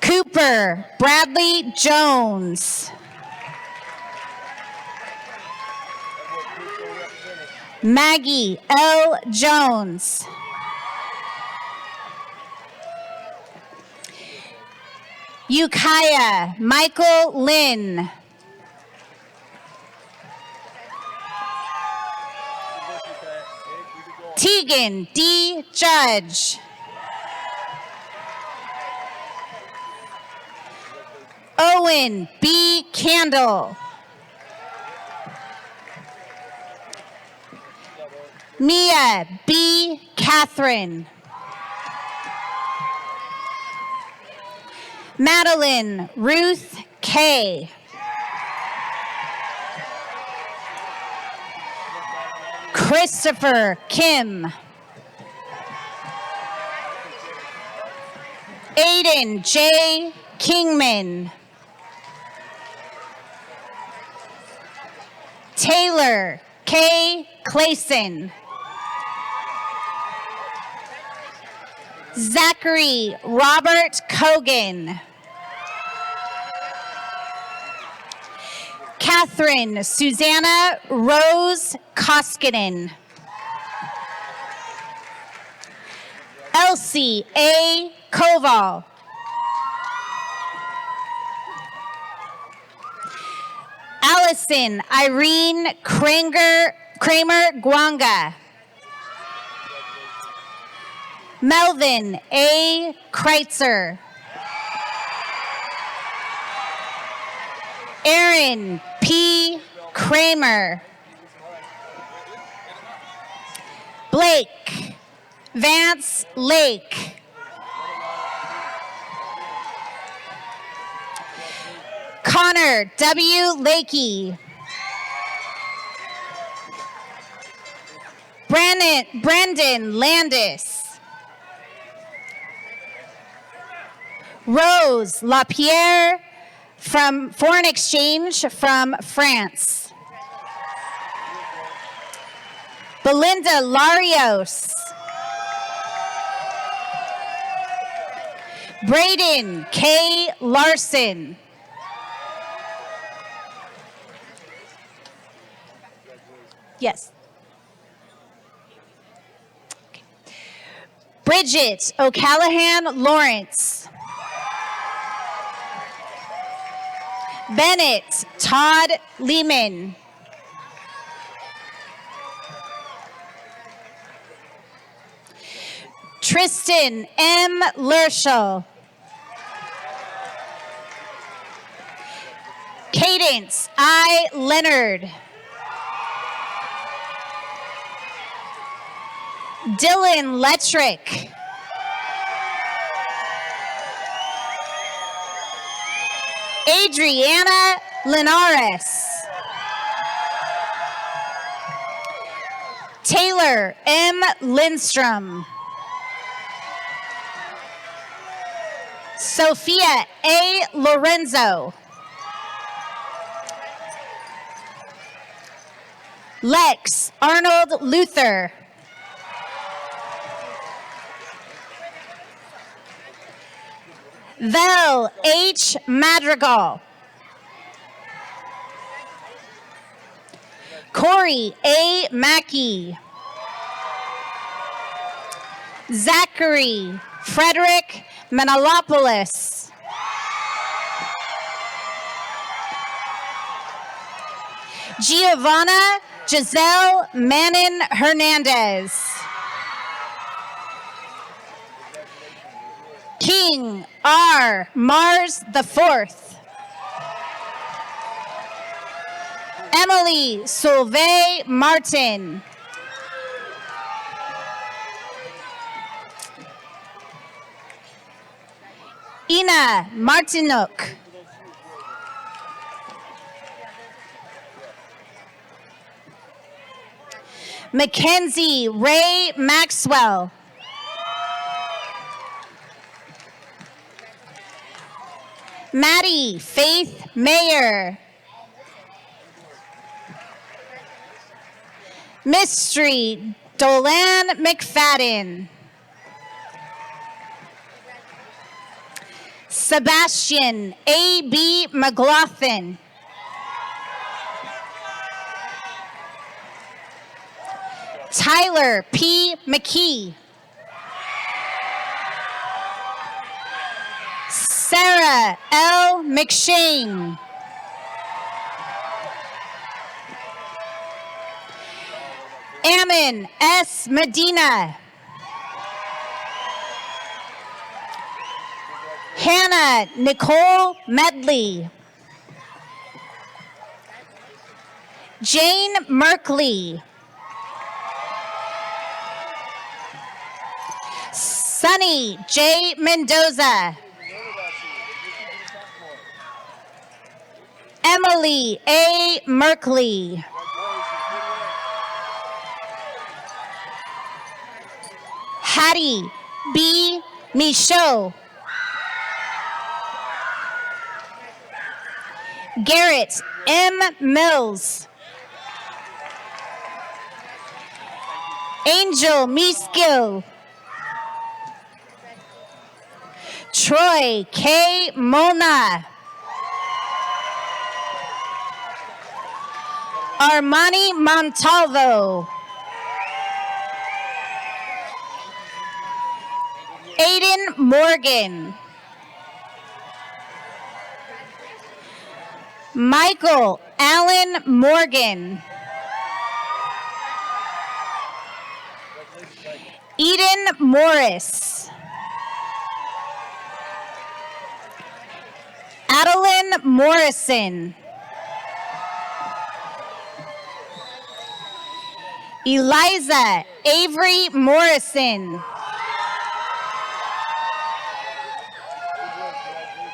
Cooper Bradley Jones. Maggie L. Jones. Ukiah Michael Lynn. Tegan D. Judge. Owen B. Candle. Mia B. Catherine. Madeline Ruth Kay. Christopher Kim. Aiden J. Kingman. Taylor K. Clayson. Zachary Robert Cogan. Catherine Susanna Rose Koskinen. Elsie A. Koval. Allison Irene Kramer Gwanga. Melvin A. Kreitzer. Aaron P. Kramer. Blake Vance Lake. Connor W. Lakey. Brandon Landis. Rose Lapierre from foreign exchange from France. Belinda Larios. Braden K. Larson. Yes. Okay. Bridgett O'Callahan Lawrence. Bennett Todd Lehman. Tristan M. Lerschel. Cadence I. Leonard. Dylan Lettrick. Adriana Linares. Taylor M. Lindstrom. Sophia A. Lorenzo. Lex Arnold Luther. Vel H. Madrigal. Corey A. Mackey. Zachary Frederick Manalopoulos. Giovanna Giselle Manin Hernandez. King R. Mars IV. Emily Solveig Martin. Ina Martinuk. Mackenzie Ray Maxwell. Maddie Faith Mayer. Mystery Dolan McFadden. Sebastian A.B. McLaughlin. Tyler P. McKee. Sarah L. McShane. Ammon S. Medina. Hannah Nicole Medley. Jane Merkley. Sunny J. Mendoza. Emily A. Merkley. Hattie B. Michaud. Garrett M. Mills. Angel Miskill. Troy K. Mona. Armani Montalvo. Aiden Morgan. Michael Allen Morgan. Eden Morris. Adeline Morrison. Eliza Avery Morrison.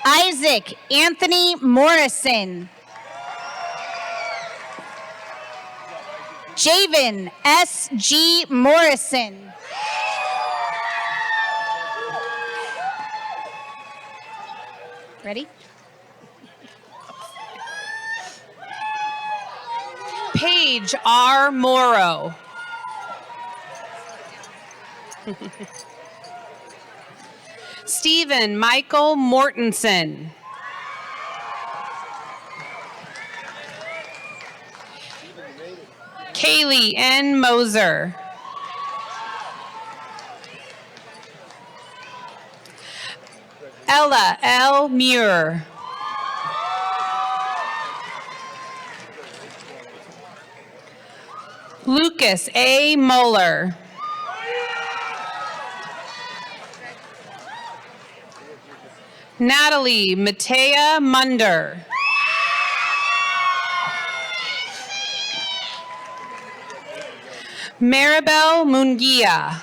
Isaac Anthony Morrison. Javen S.G. Morrison. Ready? Paige R. Morrow. Stephen Michael Mortensen. Kaylee N. Moser. Ella L. Muir. Lucas A. Muller. Natalie Matea Munder. Maribel Munguia.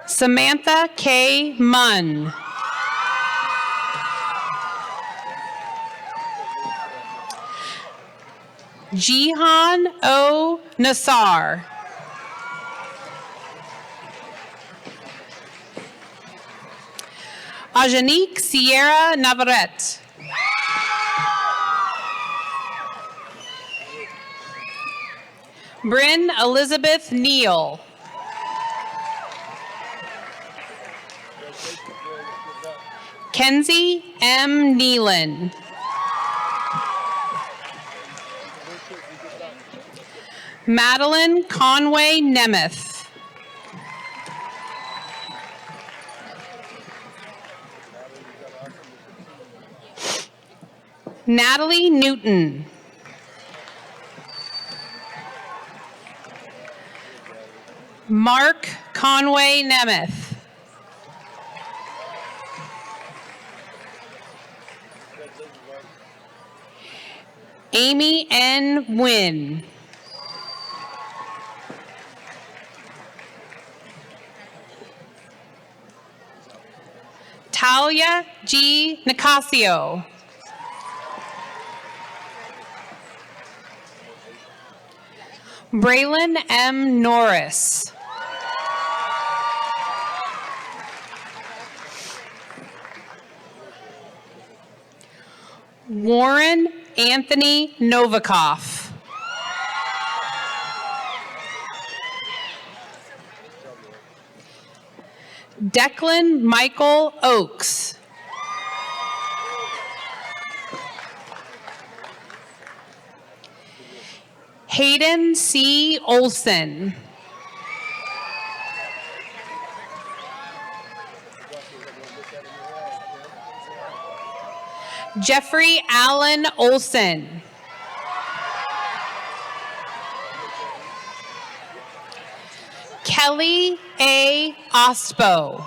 Samantha K. Munn. Jihan O. Nassar. Ajanique Sierra Navarrete. Bryn Elizabeth Neal. Kenzie M. Nealon. Madeline Conway Nemeth. Natalie Newton. Mark Conway Nemeth. Amy N. Nguyen. Talia G. Nicasio. Braylon M. Norris. Warren Anthony Novikov. Declan Michael Oakes. Hayden C. Olson. Jeffrey Allen Olson. Kelly A. Ospo.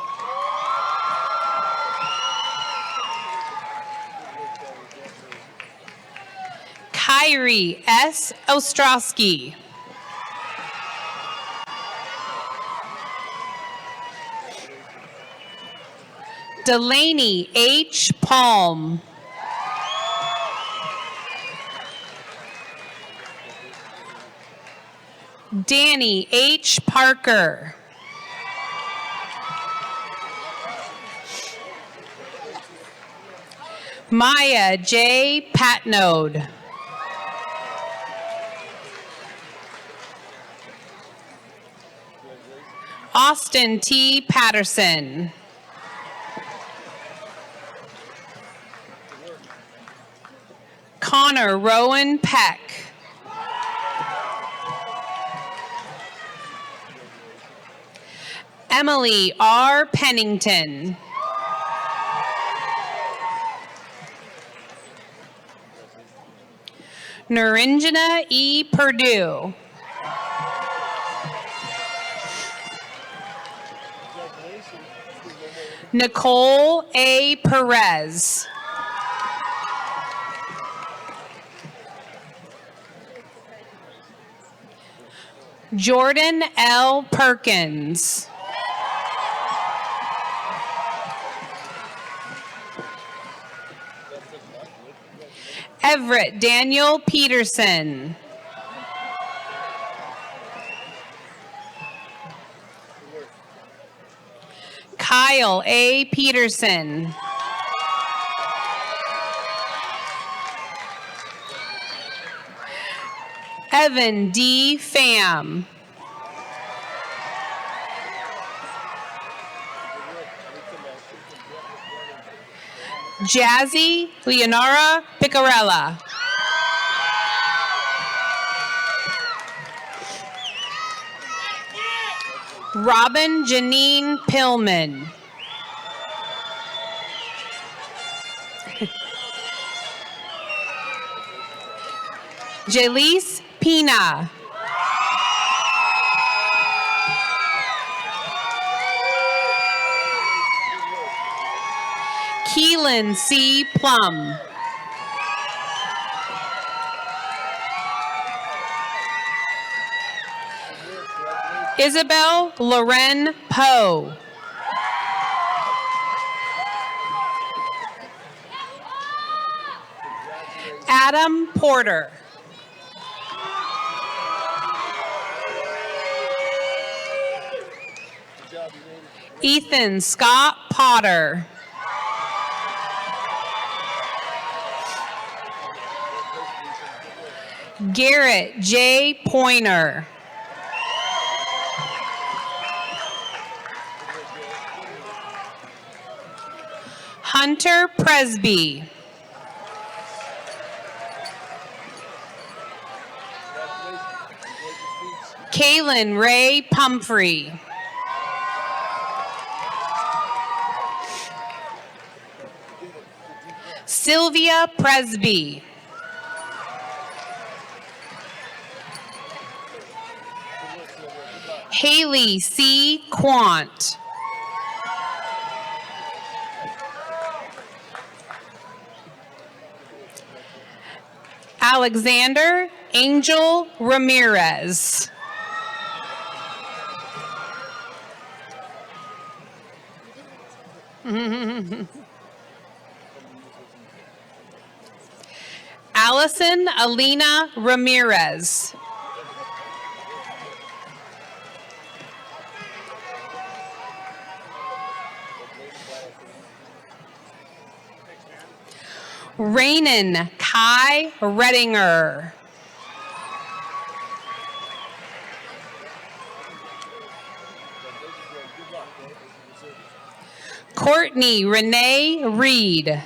Kyrie S. Ostrowski. Delaney H. Palm. Danny H. Parker. Myah J. Patnode. Austin T. Patterson. Connor Rowan Peck. Emily R. Pennington. Narinjana E. Purdue. Nicole A. Perez. Jordan L. Perkins. Everett Daniel Peterson. Kyle A. Peterson. Evan D. Pham. Jazzy Leonora Picarella. Robin Janine Pillman. Jaleese Pina. Keelan C. Plum. Isabel Loren Poe. Adam Porter. Ethan Scott Potter. Garrett J. Pointer. Hunter Presby. Kaylin Ray Pumphrey. Silvia Presby. Haley C. Quant. Alexander Angel Ramirez. Allison Alina Ramirez. Rainan Kai Redinger. Courtney Renee Reed.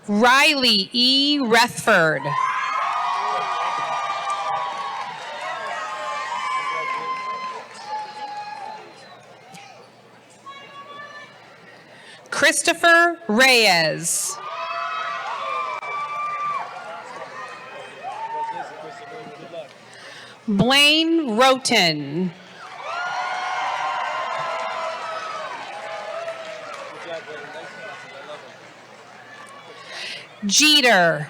Riley E. Rethford. Christopher Reyes. Blaine Roten. Jeter.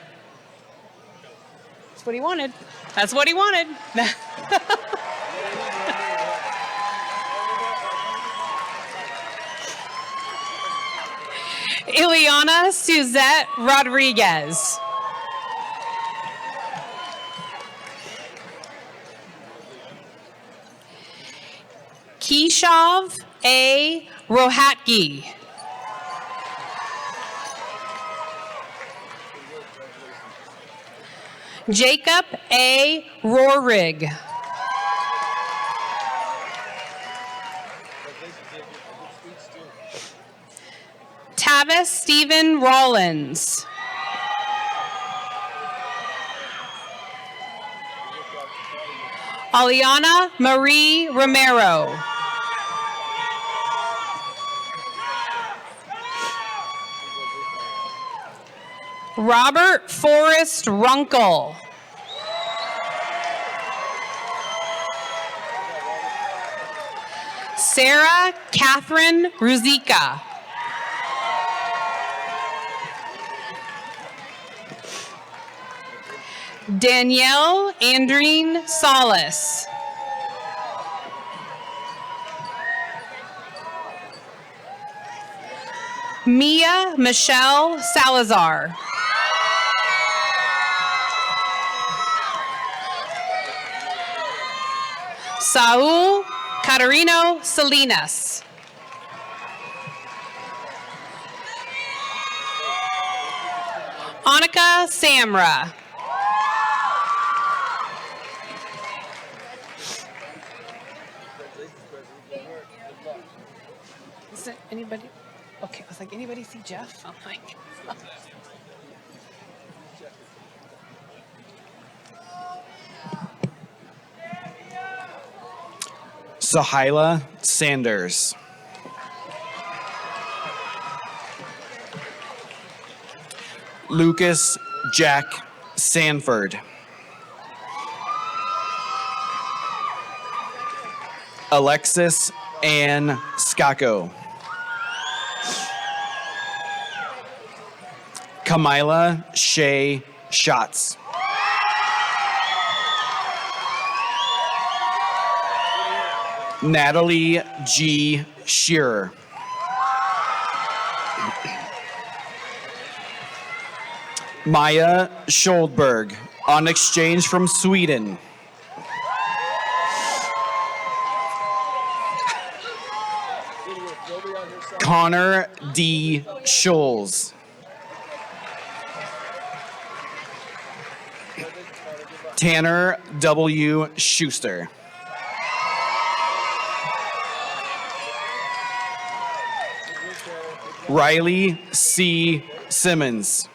That's what he wanted. That's what he wanted. Ileana Suzette Rodriguez. Keyshav A. Rohatgi. Jacob A. Rohrig. Tavis Stephen Rollins. Aliana Marie Romero. Robert Forrest Runkle. Sarah Catherine Ruzika. Danielle Andrine Salas. Mia Michelle Salazar. Saul Catarino Salinas. Annika Samra. Is it anybody? Okay, I was like, anybody see Jeff? I'm like, Sahila Sanders. Lucas Jack Sanford. Alexis Ann Skako. Kamilah Schatz. Natalie G. Scherer. Myah Sköldberg, on exchange from Sweden. Connor D. Scholes. Tanner W. Schuster. Riley C. Simmons.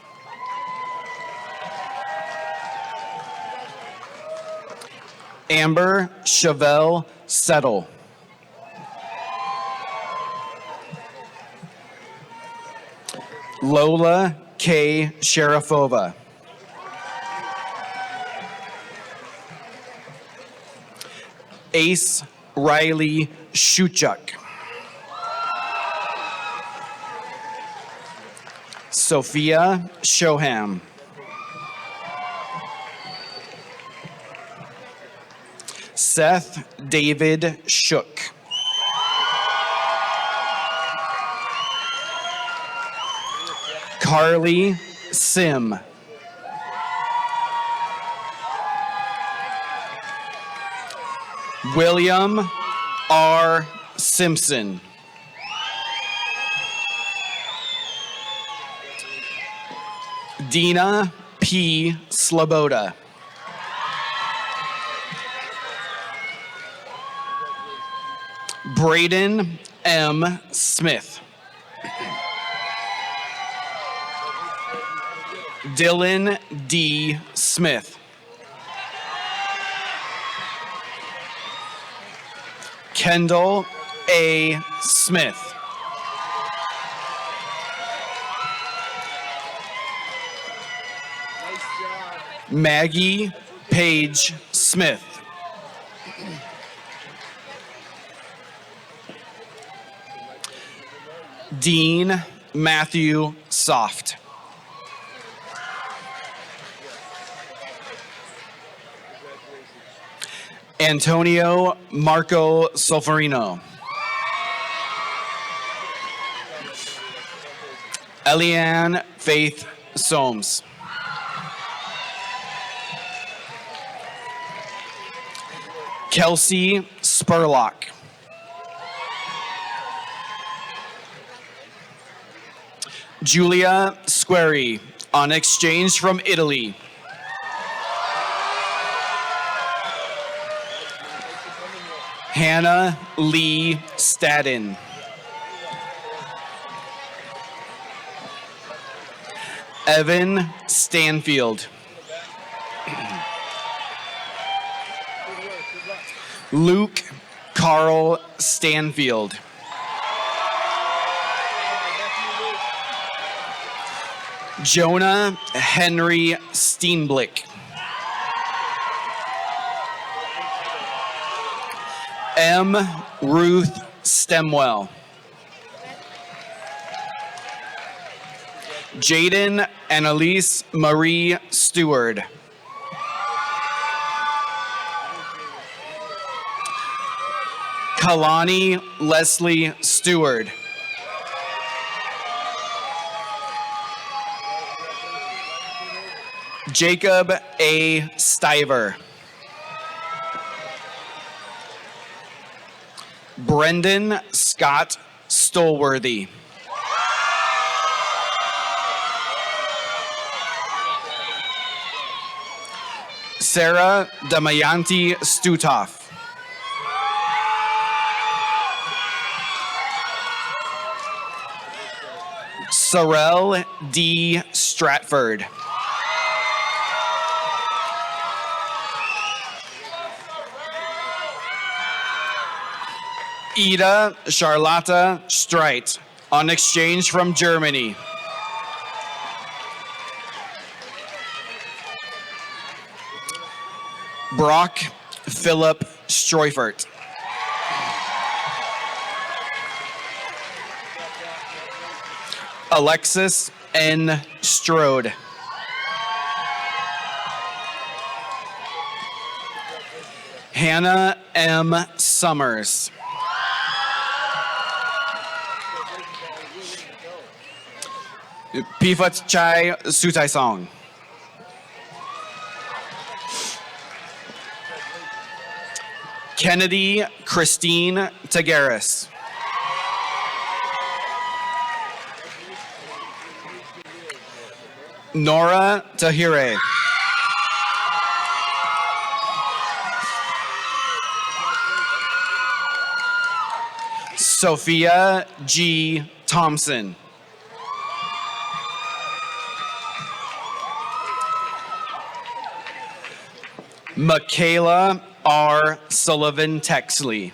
Amber Chevelle Settle. Lola K. Sharafova. Ace Riley Shuchuk. Sophia Shoham. Seth David Shook. Carly Sim. William R. Simpson. Dina P. Sloboda. Braden M. Smith. Dylan D. Smith. Kendall A. Smith. Maggie Paige Smith. Dean Matthew Soft. Antonio Marco Solferino. Eliane Faith Soames. Kelsey Spurlock. Julia Squeri, on exchange from Italy. Hannah Lee Stadden. Evan Stanfield. Luke Carl Stanfield. Jonah Henry Steenblick. M. Ruth Stemwell. Jaden Annalise Marie Stewart. Kalani Leslie Stewart. Jacob A. Stiver. Brendan Scott Stolworthy. Sarah Damayanti Stutoff. Sorrel D. Stratford. Ida Charlotta Streit, on exchange from Germany. Brock Philip Streufert. Alexis N. Strode. Hannah M. Summers. Pifat Chai Sutai Song. Kennedy Christine Tagaris. Nora Tahire. Sophia G. Thompson. Michaela R. Sullivan Texley.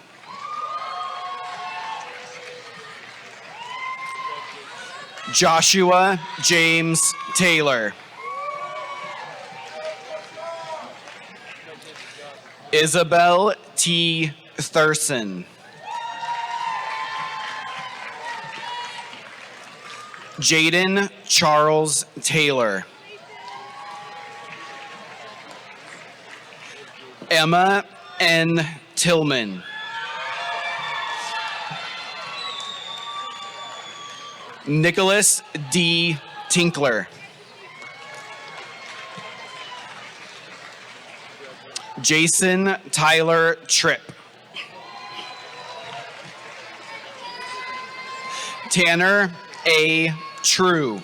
Joshua James Taylor. Isabel T. Thurston. Jaden Charles Taylor. Emma N. Tillman. Nicholas D. Tinkler. Jason Tyler Tripp. Tanner A. True.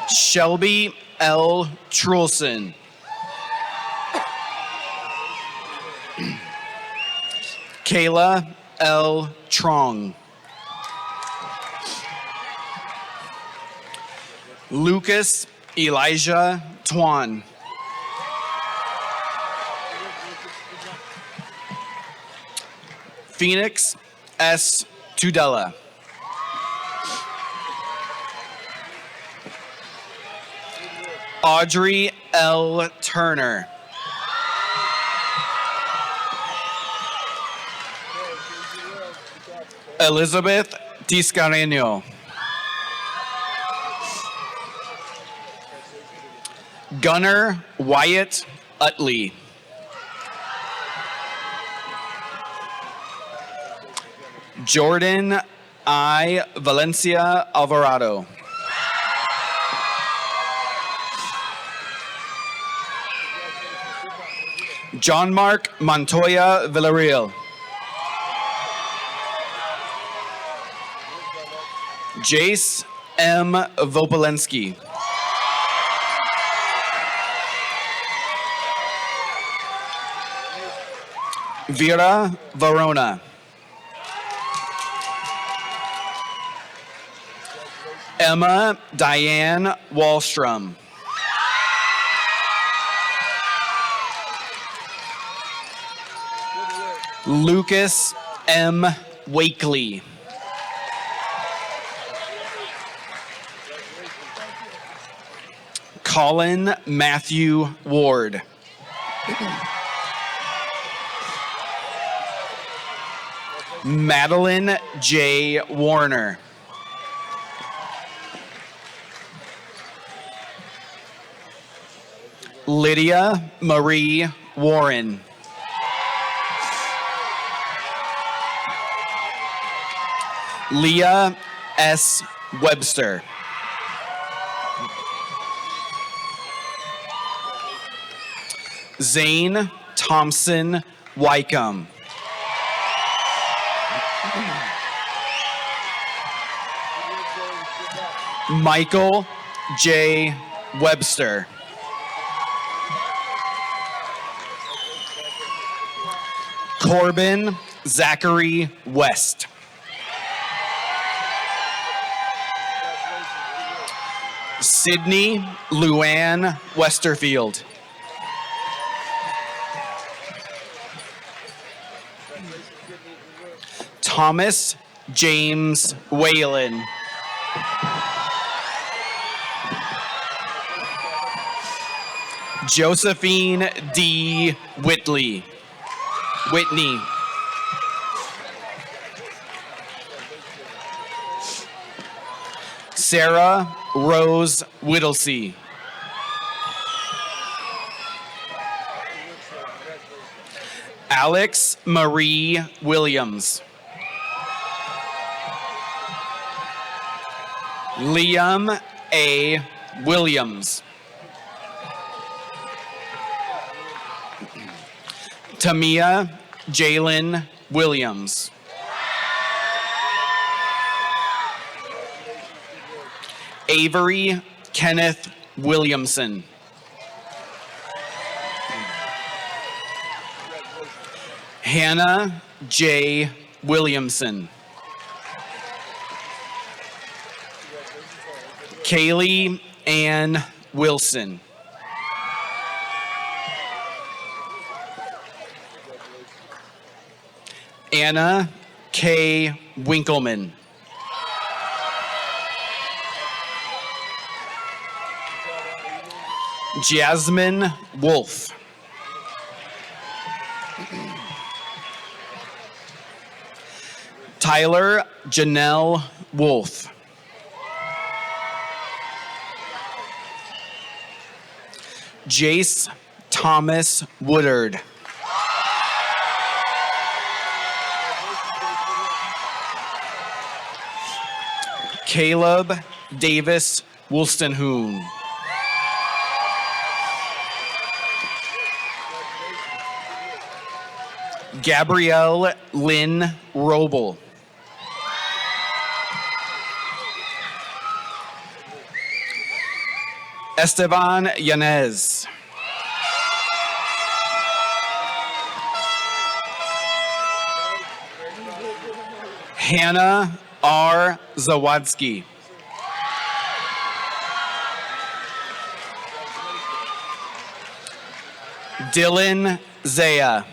Shelby L. Trulson. Kayla L. Trong. Lucas Elijah Twan. Phoenix S. Tudela. Audrey L. Turner. Elizabeth Tiscareño. Gunnar Wyatt Utley. Jordan I. Valencia Alvarado. John Mark Montoya Villarreal. Jase M. Vopalensky. Vera Verona. Emma Diane Wallstrom. Lucas M. Wakely. Colin Matthew Ward. Madeline J. Warner. Lydia Marie Warren. Leah S. Webster. Zane Thompson Wycombe. Michael J. Webster. Corbin Zachary West. Sydney Luann Westerfield. Thomas James Whalen. Josephine D. Whitney. Sarah Rose Whittlesey. Alex Marie Williams. Liam A. Williams. Tamia Jalen Williams. Avery Kenneth Williamson. Hannah J. Williamson. Kaylee Ann Wilson. Anna K. Winkleman. Jasmine Wolf. Tyler Janelle Wolf. Jase Thomas Woodard. Caleb Davis Woolstenhoon. Gabrielle Lynn Roble. Esteban Yanez. Hannah R. Zawadsky. Dylan Zaya.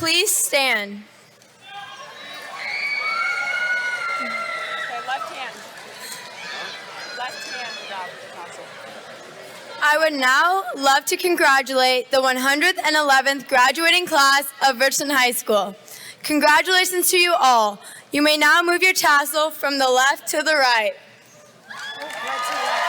Please stand. Okay, left hand. Left hand, grab the tassel. I would now love to congratulate the 111th graduating class of Richland High School. Congratulations to you all. You may now move your tassel from the left to the right. Right to the left.